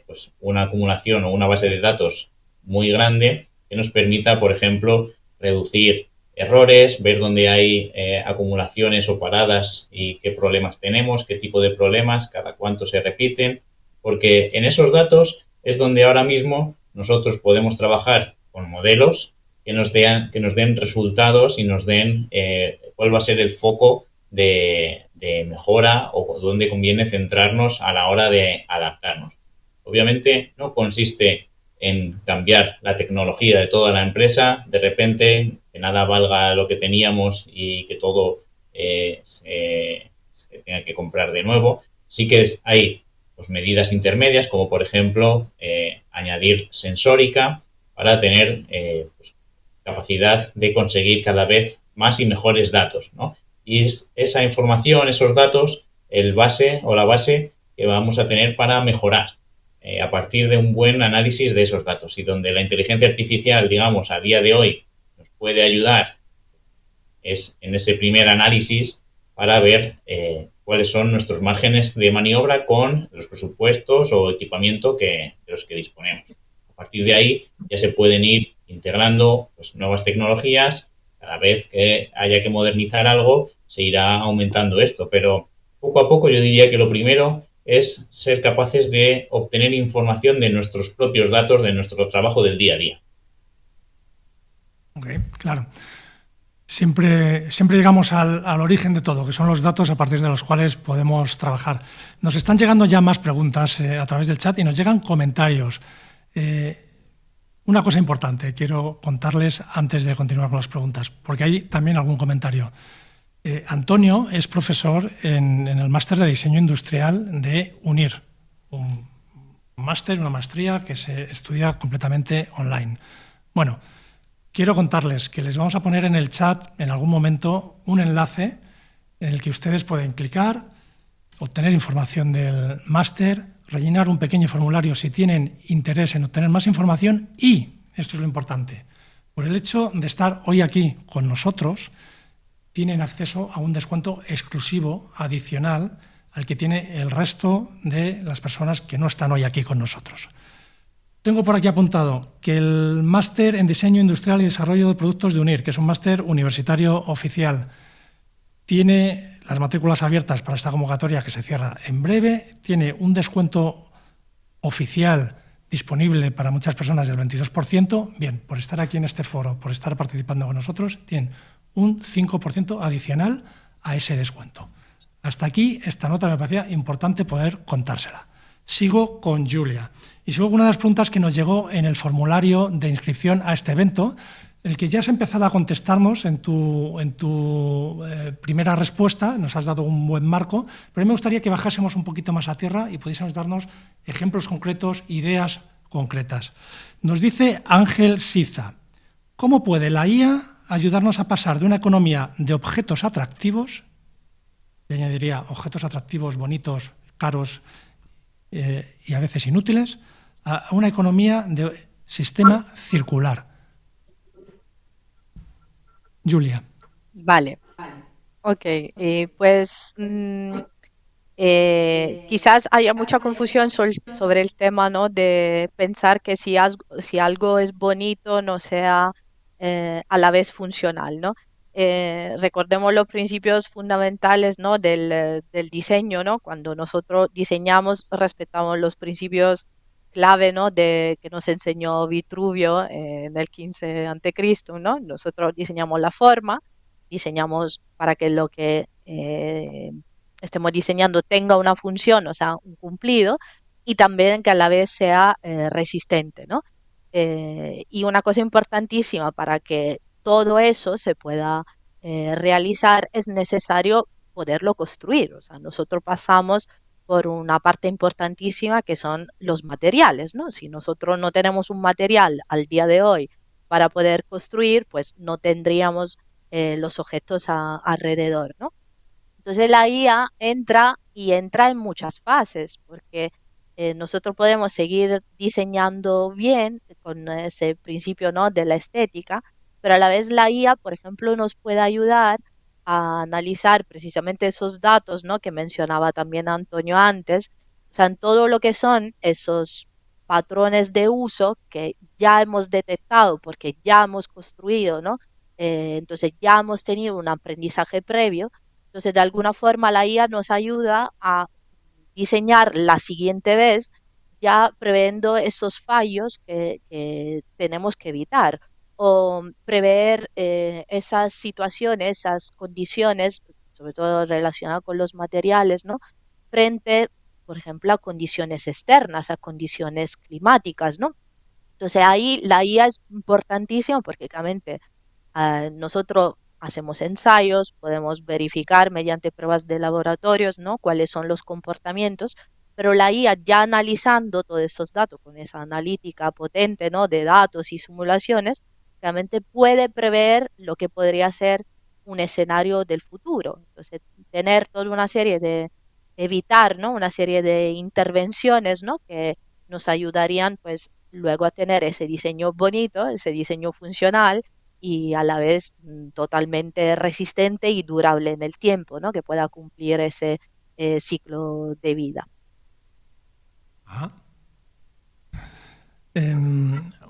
pues una acumulación o una base de datos muy grande que nos permita, por ejemplo, reducir errores, ver dónde hay acumulaciones o paradas y qué problemas tenemos, qué tipo de problemas, cada cuánto se repiten, porque en esos datos es donde ahora mismo nosotros podemos trabajar con modelos que nos den resultados y nos den cuál va a ser el foco de mejora o dónde conviene centrarnos a la hora de adaptarnos. Obviamente no consiste en cambiar la tecnología de toda la empresa, de repente que nada valga lo que teníamos y que todo se tenga que comprar de nuevo. Sí que hay pues, medidas intermedias, como por ejemplo añadir sensórica para tener pues, capacidad de conseguir cada vez más y mejores datos, ¿no? Y es esa información, esos datos, el base o la base que vamos a tener para mejorar a partir de un buen análisis de esos datos, y donde la inteligencia artificial, digamos, a día de hoy nos puede ayudar es en ese primer análisis para ver cuáles son nuestros márgenes de maniobra con los presupuestos o equipamiento de los que disponemos. A partir de ahí ya se pueden ir integrando pues, nuevas tecnologías. Cada vez que haya que modernizar algo, se irá aumentando esto, pero poco a poco yo diría que lo primero es ser capaces de obtener información de nuestros propios datos, de nuestro trabajo del día a día. Ok, claro. Siempre llegamos al origen de todo, que son los datos a partir de los cuales podemos trabajar. Nos están llegando ya más preguntas a través del chat y nos llegan comentarios. Una cosa importante quiero contarles antes de continuar con las preguntas, porque hay también algún comentario. Antonio es profesor en el máster de diseño industrial de UNIR, un máster, una maestría que se estudia completamente online. Bueno, quiero contarles que les vamos a poner en el chat en algún momento un enlace en el que ustedes pueden clicar, obtener información del máster, rellenar un pequeño formulario si tienen interés en obtener más información y, esto es lo importante, por el hecho de estar hoy aquí con nosotros, tienen acceso a un descuento exclusivo, adicional, al que tiene el resto de las personas que no están hoy aquí con nosotros. Tengo por aquí apuntado que el máster en Diseño Industrial y Desarrollo de Productos de UNIR, que es un máster universitario oficial, tiene las matrículas abiertas para esta convocatoria que se cierra en breve, tiene un descuento oficial disponible para muchas personas del 22%. Bien, por estar aquí en este foro, por estar participando con nosotros, tienen un 5% adicional a ese descuento. Hasta aquí esta nota me parecía importante poder contársela. Sigo con Julia. Y sigo con una de las preguntas que nos llegó en el formulario de inscripción a este evento, el que ya has empezado a contestarnos en tu primera respuesta, nos has dado un buen marco, pero a mí me gustaría que bajásemos un poquito más a tierra y pudiésemos darnos ejemplos concretos, ideas concretas. Nos dice Ángel Siza, ¿cómo puede la IA ayudarnos a pasar de una economía de objetos atractivos, yo añadiría objetos atractivos, bonitos, caros y a veces inútiles, a una economía de sistema circular? Julia. Vale, ok, pues quizás haya mucha confusión sobre el tema, ¿no? De pensar que si algo es bonito no sea a la vez funcional, ¿no? Recordemos los principios fundamentales, ¿no? del diseño, ¿no? Cuando nosotros diseñamos, respetamos los principios clave, ¿no? Que nos enseñó Vitruvio en el 15 a.C., ¿no? Nosotros diseñamos la forma, diseñamos para que lo que estemos diseñando tenga una función, o sea, un cumplido, y también que a la vez sea resistente, ¿no? Y una cosa importantísima para que todo eso se pueda realizar es necesario poderlo construir. O sea, nosotros pasamos por una parte importantísima que son los materiales, ¿no? Si nosotros no tenemos un material al día de hoy para poder construir, pues no tendríamos los objetos alrededor, ¿no? Entonces la IA entra en muchas fases, porque nosotros podemos seguir diseñando bien con ese principio, ¿no? de la estética, pero a la vez la IA, por ejemplo, nos puede ayudar a analizar precisamente esos datos, ¿no? que mencionaba también Antonio antes, o sea, en todo lo que son esos patrones de uso que ya hemos detectado porque ya hemos construido, ¿no? Entonces ya hemos tenido un aprendizaje previo. Entonces, de alguna forma, la IA nos ayuda a diseñar la siguiente vez, ya previendo esos fallos que tenemos que evitar, o prever esas situaciones, esas condiciones, sobre todo relacionadas con los materiales, ¿no? Frente, por ejemplo, a condiciones externas, a condiciones climáticas, ¿no? Entonces ahí la IA es importantísima porque realmente nosotros hacemos ensayos, podemos verificar mediante pruebas de laboratorios, ¿no? Cuáles son los comportamientos, pero la IA ya analizando todos esos datos con esa analítica potente, ¿no? De datos y simulaciones, realmente puede prever lo que podría ser un escenario del futuro. Entonces, tener toda una serie de, evitar, ¿no? Una serie de intervenciones, ¿no? Que nos ayudarían, pues, luego a tener ese diseño bonito, ese diseño funcional y a la vez totalmente resistente y durable en el tiempo, ¿no? Que pueda cumplir ese ciclo de vida. Ajá.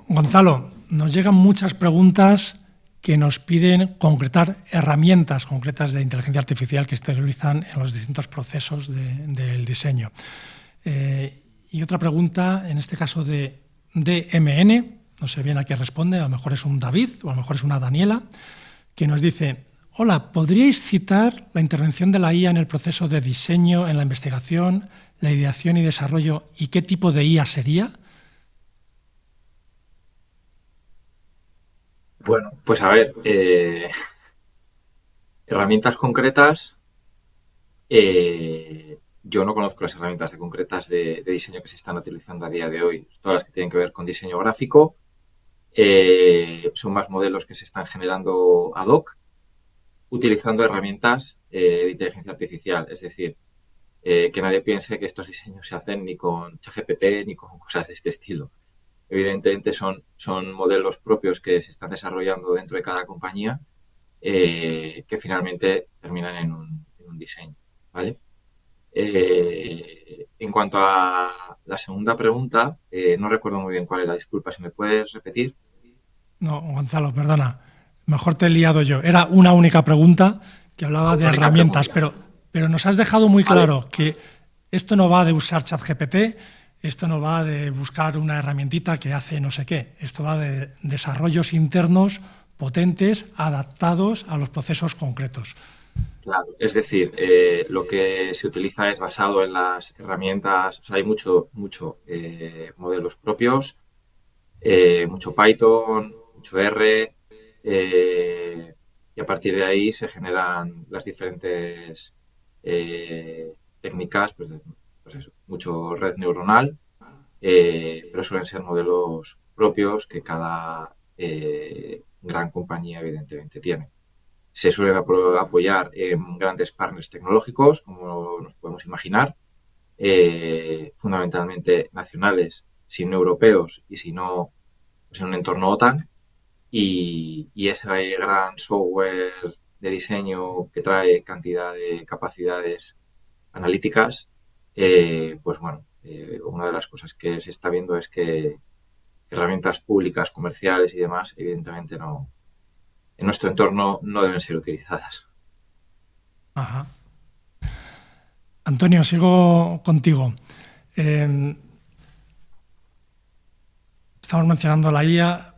Gonzalo, nos llegan muchas preguntas que nos piden concretar herramientas concretas de inteligencia artificial que se utilizan en los distintos procesos del diseño. Y otra pregunta, en este caso de DMN, no sé bien a qué responde, a lo mejor es un David o a lo mejor es una Daniela, que nos dice: hola, ¿podríais citar la intervención de la IA en el proceso de diseño, en la investigación, la ideación y desarrollo, y qué tipo de IA sería? Bueno, pues a ver, herramientas concretas. Yo no conozco las herramientas concretas de diseño que se están utilizando a día de hoy. Todas las que tienen que ver con diseño gráfico son más modelos que se están generando ad hoc utilizando herramientas de inteligencia artificial. Es decir, que nadie piense que estos diseños se hacen ni con ChatGPT ni con cosas de este estilo. Evidentemente son modelos propios que se están desarrollando dentro de cada compañía que finalmente terminan en un diseño, ¿vale? En cuanto a la segunda pregunta, no recuerdo muy bien cuál era, disculpa, si me puedes repetir. No, Gonzalo, perdona, mejor te he liado yo. Era una única pregunta que hablaba de herramientas, pero nos has dejado muy claro que esto no va de usar ChatGPT, esto no va de buscar una herramientita que hace no sé qué, esto va de desarrollos internos potentes, adaptados a los procesos concretos. Claro, es decir, lo que se utiliza es basado en las herramientas, o sea, hay mucho modelos propios, mucho Python, mucho R, y a partir de ahí se generan las diferentes técnicas, pues eso, mucho red neuronal, pero suelen ser modelos propios que cada gran compañía evidentemente tiene. Se suelen apoyar en grandes partners tecnológicos, como nos podemos imaginar, fundamentalmente nacionales, si no europeos y si no, pues en un entorno OTAN. Y ese gran software de diseño que trae cantidad de capacidades analíticas, pues bueno, una de las cosas que se está viendo es que herramientas públicas, comerciales y demás, evidentemente no, en nuestro entorno no deben ser utilizadas. Ajá. Antonio, sigo contigo. Estamos mencionando la IA.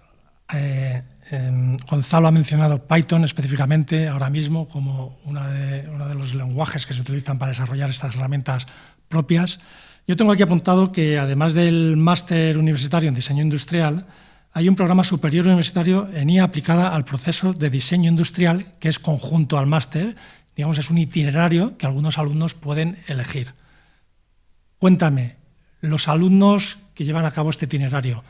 Gonzalo ha mencionado Python específicamente ahora mismo como uno de los lenguajes que se utilizan para desarrollar estas herramientas propias. Yo tengo aquí apuntado que además del máster universitario en diseño industrial, hay un programa superior universitario en IA aplicada al proceso de diseño industrial que es conjunto al máster. Digamos, es un itinerario que algunos alumnos pueden elegir. Cuéntame, los alumnos que llevan a cabo este itinerario,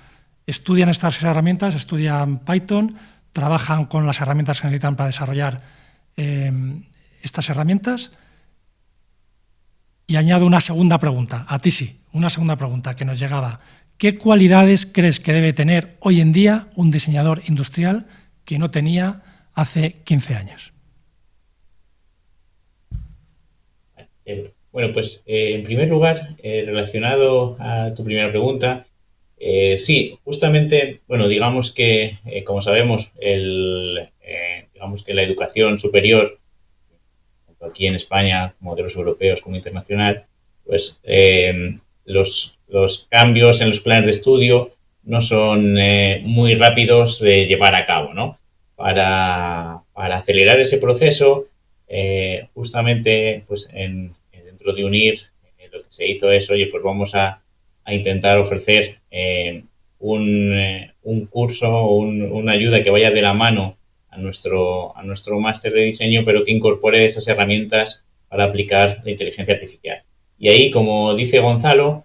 ¿estudian estas herramientas, estudian Python, trabajan con las herramientas que necesitan para desarrollar estas herramientas? Y añado una segunda pregunta, a ti sí, una segunda pregunta que nos llegaba. ¿Qué cualidades crees que debe tener hoy en día un diseñador industrial que no tenía hace 15 años? Bueno, pues en primer lugar, relacionado a tu primera pregunta, sí, justamente, bueno, digamos que, como sabemos, digamos que la educación superior, tanto aquí en España, como modelos europeos, como internacional, pues los cambios en los planes de estudio no son muy rápidos de llevar a cabo, ¿no? Para acelerar ese proceso, justamente, pues dentro de UNIR, lo que se hizo es, oye, pues vamos a intentar ofrecer un curso o una ayuda que vaya de la mano a nuestro máster de diseño, pero que incorpore esas herramientas para aplicar la inteligencia artificial. Y ahí, como dice Gonzalo,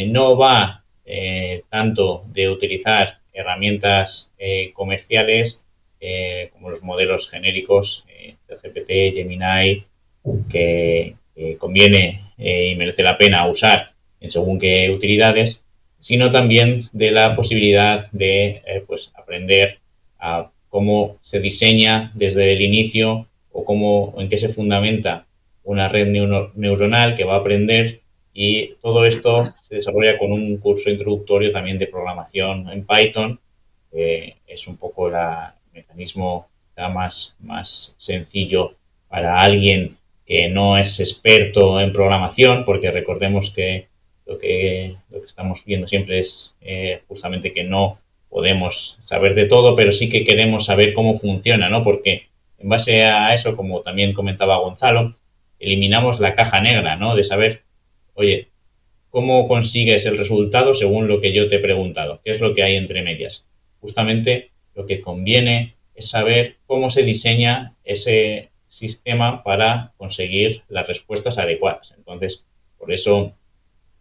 no va tanto de utilizar herramientas comerciales como los modelos genéricos de GPT, Gemini, que conviene y merece la pena usar en según qué utilidades, sino también de la posibilidad de pues aprender a cómo se diseña desde el inicio o en qué se fundamenta una red neuronal que va a aprender, y todo esto se desarrolla con un curso introductorio también de programación en Python. Es un poco el mecanismo más sencillo para alguien que no es experto en programación, porque recordemos que lo que estamos viendo siempre es justamente que no podemos saber de todo, pero sí que queremos saber cómo funciona, ¿no? Porque en base a eso, como también comentaba Gonzalo, eliminamos la caja negra, ¿no? De saber, oye, ¿cómo consigues el resultado según lo que yo te he preguntado? ¿Qué es lo que hay entre medias? Justamente lo que conviene es saber cómo se diseña ese sistema para conseguir las respuestas adecuadas. Entonces, por eso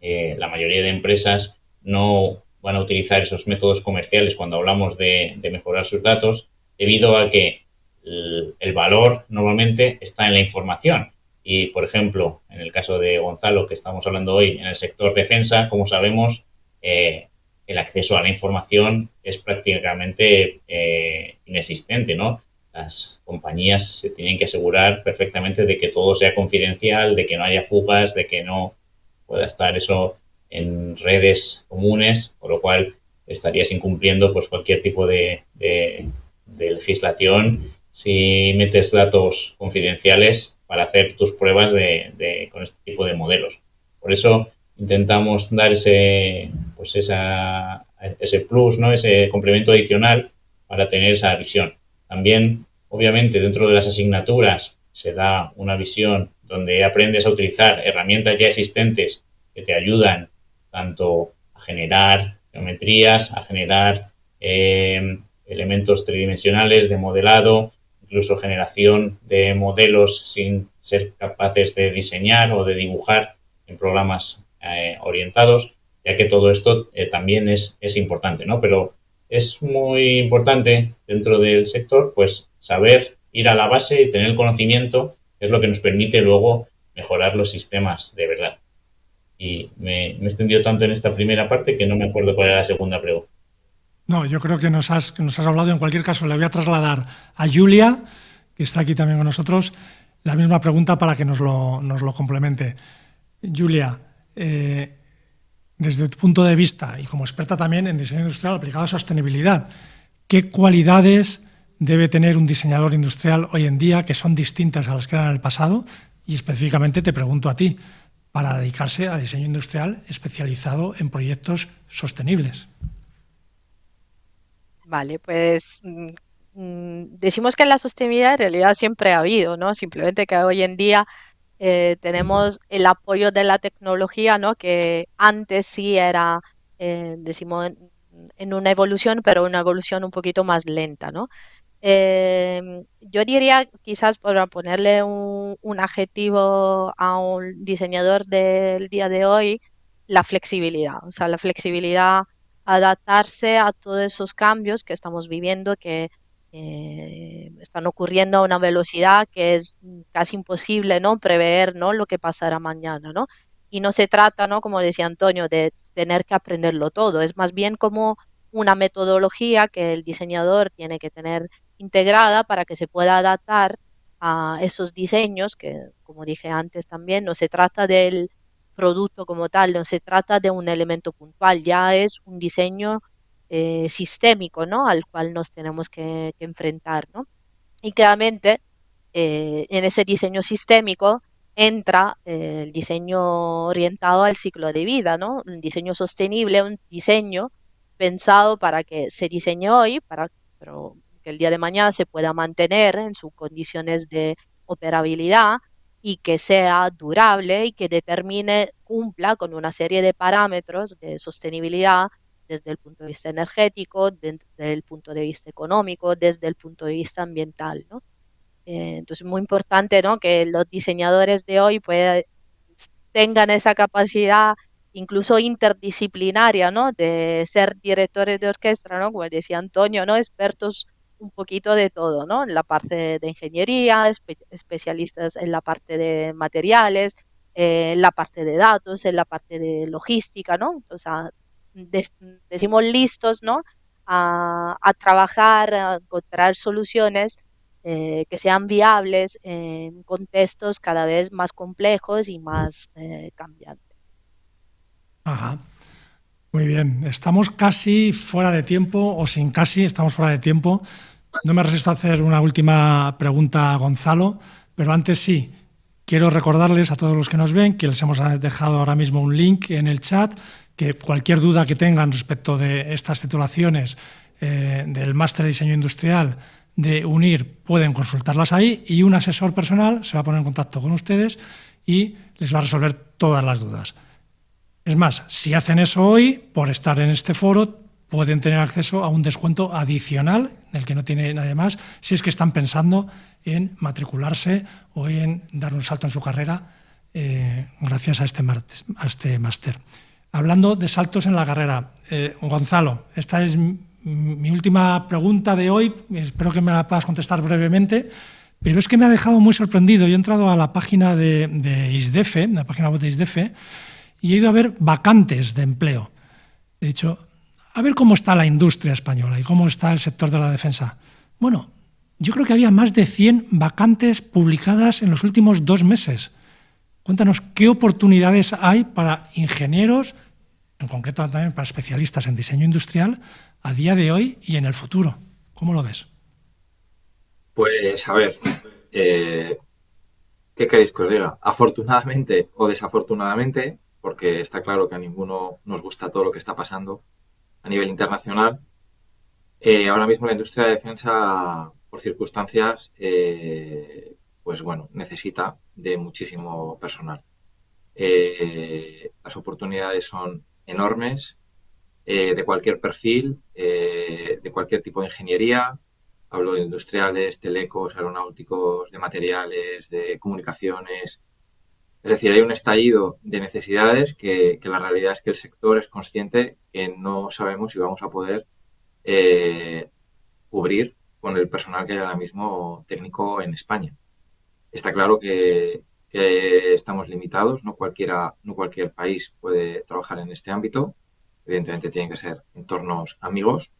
la mayoría de empresas no van a utilizar esos métodos comerciales cuando hablamos de mejorar sus datos, debido a que el valor normalmente está en la información. Y, por ejemplo, en el caso de Gonzalo, que estamos hablando hoy, en el sector defensa, como sabemos, el acceso a la información es prácticamente inexistente, ¿no? Las compañías se tienen que asegurar perfectamente de que todo sea confidencial, de que no haya fugas, de que no pueda estar eso en redes comunes, por lo cual estarías incumpliendo pues cualquier tipo de legislación si metes datos confidenciales para hacer tus pruebas con este tipo de modelos. Por eso intentamos dar ese plus, ¿no? Ese complemento adicional para tener esa visión. También, obviamente, dentro de las asignaturas se da una visión donde aprendes a utilizar herramientas ya existentes que te ayudan tanto a generar geometrías, a generar elementos tridimensionales de modelado, incluso generación de modelos sin ser capaces de diseñar o de dibujar en programas orientados, ya que todo esto también es importante, ¿no? Pero es muy importante dentro del sector pues saber ir a la base y tener el conocimiento, que es lo que nos permite luego mejorar los sistemas de verdad. Y me he extendido tanto en esta primera parte que no me acuerdo cuál era la segunda pregunta. No, yo creo que nos has hablado. En cualquier caso, le voy a trasladar a Julia, que está aquí también con nosotros, la misma pregunta para que nos lo complemente. Julia, desde tu punto de vista y como experta también en diseño industrial aplicado a sostenibilidad, ¿qué cualidades debe tener un diseñador industrial hoy en día que son distintas a las que eran en el pasado? Y específicamente te pregunto a ti, para dedicarse a diseño industrial especializado en proyectos sostenibles. Vale, pues decimos que la sostenibilidad en realidad siempre ha habido, ¿no? Simplemente que hoy en día tenemos el apoyo de la tecnología, ¿no? Que antes sí era, decimos, en una evolución, pero una evolución un poquito más lenta, ¿no? Yo diría, quizás para ponerle un adjetivo a un diseñador del día de hoy, la flexibilidad. O sea, la flexibilidad, adaptarse a todos esos cambios que estamos viviendo, que están ocurriendo a una velocidad que es casi imposible, ¿no? Prever, ¿no? Lo que pasará mañana, ¿no? Y no se trata, ¿no? Como decía Antonio, de tener que aprenderlo todo. Es más bien como una metodología que el diseñador tiene que tener integrada para que se pueda adaptar a esos diseños, que como dije antes también, no se trata del producto como tal, no se trata de un elemento puntual, ya es un diseño sistémico, ¿no? Al cual nos tenemos que enfrentar, ¿no? Y claramente en ese diseño sistémico entra el diseño orientado al ciclo de vida, ¿no? Un diseño sostenible, un diseño pensado para que se diseñe hoy, pero que el día de mañana se pueda mantener en sus condiciones de operabilidad y que sea durable y que cumpla con una serie de parámetros de sostenibilidad desde el punto de vista energético, desde el punto de vista económico, desde el punto de vista ambiental, ¿no? Entonces, muy importante, ¿no?, que los diseñadores de hoy tengan esa capacidad incluso interdisciplinaria, ¿no?, de ser directores de orquesta, ¿no?, como decía Antonio, ¿no?, expertos un poquito de todo, ¿no?, en la parte de ingeniería, especialistas en la parte de materiales, en la parte de datos, en la parte de logística, ¿no? O sea, decimos listos, ¿no?, a trabajar, a encontrar soluciones que sean viables en contextos cada vez más complejos y más cambiantes. Ajá. Muy bien. Estamos casi fuera de tiempo, o sin casi, estamos fuera de tiempo. No me resisto a hacer una última pregunta a Gonzalo, pero antes sí. Quiero recordarles a todos los que nos ven que les hemos dejado ahora mismo un link en el chat, que cualquier duda que tengan respecto de estas titulaciones del Máster de Diseño Industrial de UNIR pueden consultarlas ahí y un asesor personal se va a poner en contacto con ustedes y les va a resolver todas las dudas. Es más, si hacen eso hoy, por estar en este foro, pueden tener acceso a un descuento adicional del que no tiene nadie más, si es que están pensando en matricularse o en dar un salto en su carrera gracias a este máster. Hablando de saltos en la carrera, Gonzalo, esta es mi última pregunta de hoy, espero que me la puedas contestar brevemente, pero es que me ha dejado muy sorprendido. Yo he entrado a la página de ISDEFE, la página web de ISDEFE, y he ido a ver vacantes de empleo. He dicho, a ver cómo está la industria española y cómo está el sector de la defensa. Bueno, yo creo que había más de 100 vacantes publicadas en los últimos 2 meses. Cuéntanos qué oportunidades hay para ingenieros, en concreto también para especialistas en diseño industrial, a día de hoy y en el futuro. ¿Cómo lo ves? Pues a ver, ¿qué queréis que os diga? Afortunadamente o desafortunadamente, porque está claro que a ninguno nos gusta todo lo que está pasando a nivel internacional, ahora mismo la industria de defensa, por circunstancias, pues bueno, necesita de muchísimo personal. Las oportunidades son enormes, de cualquier perfil, de cualquier tipo de ingeniería. Hablo de industriales, telecos, aeronáuticos, de materiales, de comunicaciones. Es decir, hay un estallido de necesidades que la realidad es que el sector es consciente que no sabemos si vamos a poder cubrir con el personal que hay ahora mismo técnico en España. Está claro que estamos limitados, no cualquier país puede trabajar en este ámbito. Evidentemente tienen que ser entornos amigos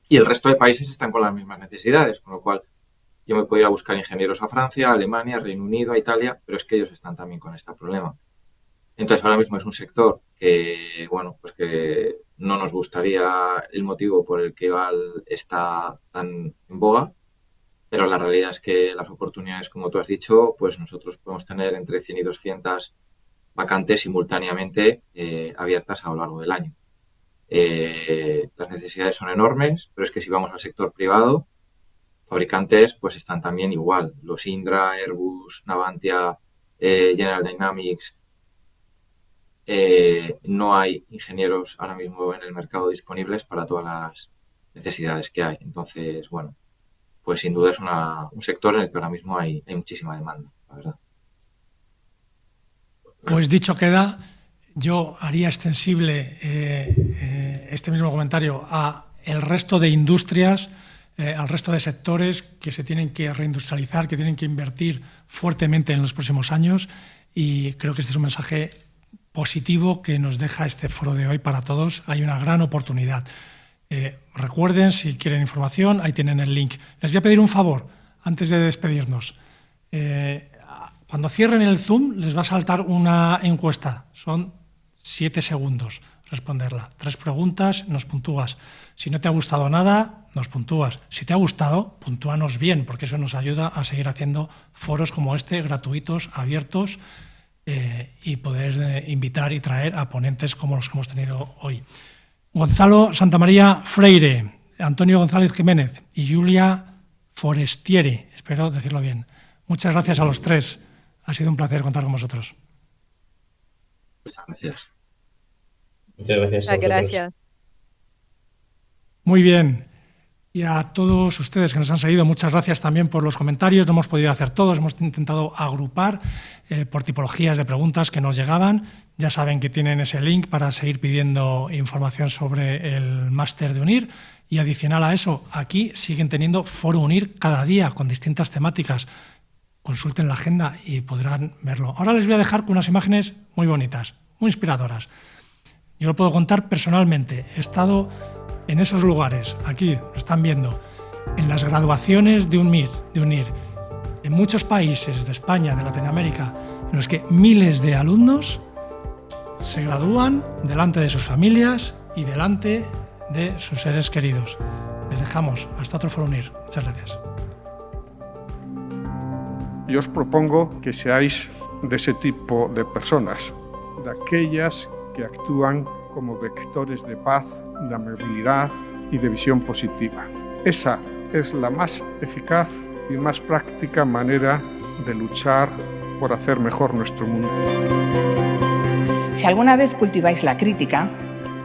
y el resto de países están con las mismas necesidades, con lo cual yo me puedo ir a buscar ingenieros a Francia, a Alemania, a Reino Unido, a Italia, pero es que ellos están también con este problema. Entonces ahora mismo es un sector que, bueno, pues que no nos gustaría el motivo por el que está tan en boga, pero la realidad es que las oportunidades, como tú has dicho, pues nosotros podemos tener entre 100 y 200 vacantes simultáneamente abiertas a lo largo del año. Las necesidades son enormes, pero es que si vamos al sector privado, fabricantes pues están también igual. Los Indra, Airbus, Navantia, General Dynamics. No hay ingenieros ahora mismo en el mercado disponibles para todas las necesidades que hay. Entonces, bueno, pues sin duda es un sector en el que ahora mismo hay muchísima demanda, la verdad. Pues dicho queda, yo haría extensible este mismo comentario a el resto de industrias, al resto de sectores que se tienen que reindustrializar, que tienen que invertir fuertemente en los próximos años, y creo que este es un mensaje positivo que nos deja este foro de hoy para todos. Hay una gran oportunidad. Recuerden, si quieren información, ahí tienen el link. Les voy a pedir un favor antes de despedirnos. Cuando cierren el Zoom les va a saltar una encuesta. Son 7 segundos responderla. 3 preguntas, nos puntúas. Si no te ha gustado nada, nos puntúas. Si te ha gustado, puntúanos bien, porque eso nos ayuda a seguir haciendo foros como este, gratuitos, abiertos, y poder invitar y traer a ponentes como los que hemos tenido hoy. Gonzalo Santamaría Freire, Antonio González Jiménez y Julia Forestieri, espero decirlo bien. Muchas gracias a los 3. Ha sido un placer contar con vosotros. Muchas gracias. Muchas gracias a vosotros. Gracias. Muy bien. Y a todos ustedes que nos han seguido, muchas gracias también por los comentarios. No hemos podido hacer todos, hemos intentado agrupar por tipologías de preguntas que nos llegaban. Ya saben que tienen ese link para seguir pidiendo información sobre el máster de UNIR. Y adicional a eso, aquí siguen teniendo Foro UNIR cada día con distintas temáticas. Consulten la agenda y podrán verlo. Ahora les voy a dejar con unas imágenes muy bonitas, muy inspiradoras. Yo lo puedo contar personalmente. He estado en esos lugares, aquí lo están viendo, en las graduaciones de UNIR, en muchos países de España, de Latinoamérica, en los que miles de alumnos se gradúan delante de sus familias y delante de sus seres queridos. Les dejamos. Hasta otro Foro UNIR. Muchas gracias. Yo os propongo que seáis de ese tipo de personas, de aquellas que actúan como vectores de paz, de amabilidad y de visión positiva. Esa es la más eficaz y más práctica manera de luchar por hacer mejor nuestro mundo. Si alguna vez cultiváis la crítica,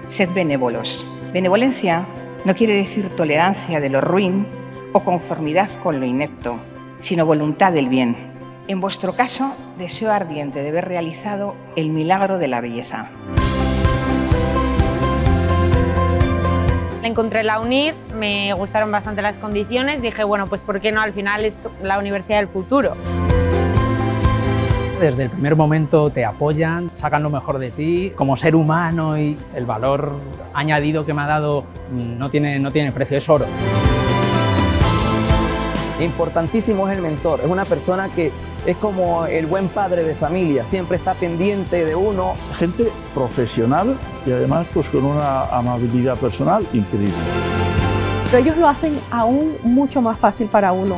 sed benévolos. Benevolencia no quiere decir tolerancia de lo ruin o conformidad con lo inepto, sino voluntad del bien. En vuestro caso, deseo ardiente de ver realizado el milagro de la belleza. Encontré la UNIR, me gustaron bastante las condiciones, dije, bueno, pues ¿por qué no? Al final es la universidad del futuro. Desde el primer momento te apoyan, sacan lo mejor de ti como ser humano y el valor añadido que me ha dado no tiene precio, es oro. Importantísimo es el mentor, es una persona que es como el buen padre de familia, siempre está pendiente de uno. Gente profesional y además pues con una amabilidad personal increíble. Pero ellos lo hacen aún mucho más fácil para uno.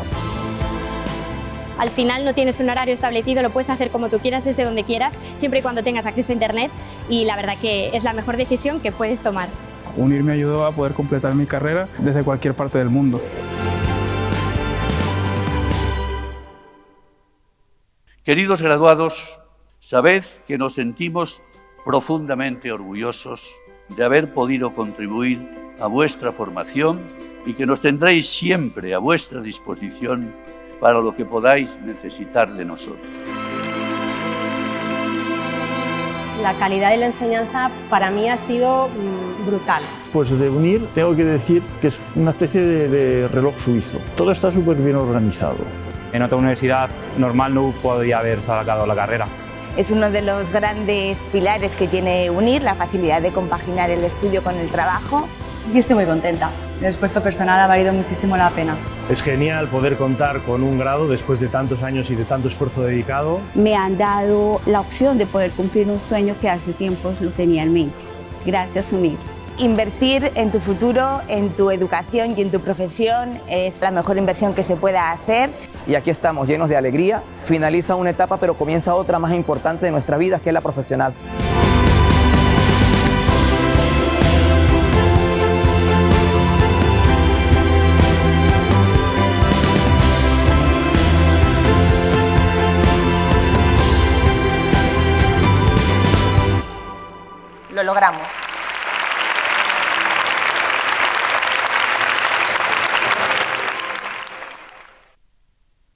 Al final no tienes un horario establecido, lo puedes hacer como tú quieras, desde donde quieras, siempre y cuando tengas acceso a internet, y la verdad que es la mejor decisión que puedes tomar. UNIR me ayudó a poder completar mi carrera desde cualquier parte del mundo. Queridos graduados, sabed que nos sentimos profundamente orgullosos de haber podido contribuir a vuestra formación y que nos tendréis siempre a vuestra disposición para lo que podáis necesitar de nosotros. La calidad de la enseñanza para mí ha sido brutal. Pues de UNIR tengo que decir que es una especie de reloj suizo. Todo está súper bien organizado. En otra universidad normal no podría haber sacado la carrera. Es uno de los grandes pilares que tiene UNIR, la facilidad de compaginar el estudio con el trabajo. Y estoy muy contenta. El esfuerzo personal ha valido muchísimo la pena. Es genial poder contar con un grado después de tantos años y de tanto esfuerzo dedicado. Me han dado la opción de poder cumplir un sueño que hace tiempos lo tenía en mente. Gracias, UNIR. Invertir en tu futuro, en tu educación y en tu profesión es la mejor inversión que se pueda hacer. Y aquí estamos llenos de alegría. Finaliza una etapa, pero comienza otra más importante de nuestra vida, que es la profesional. Lo logramos.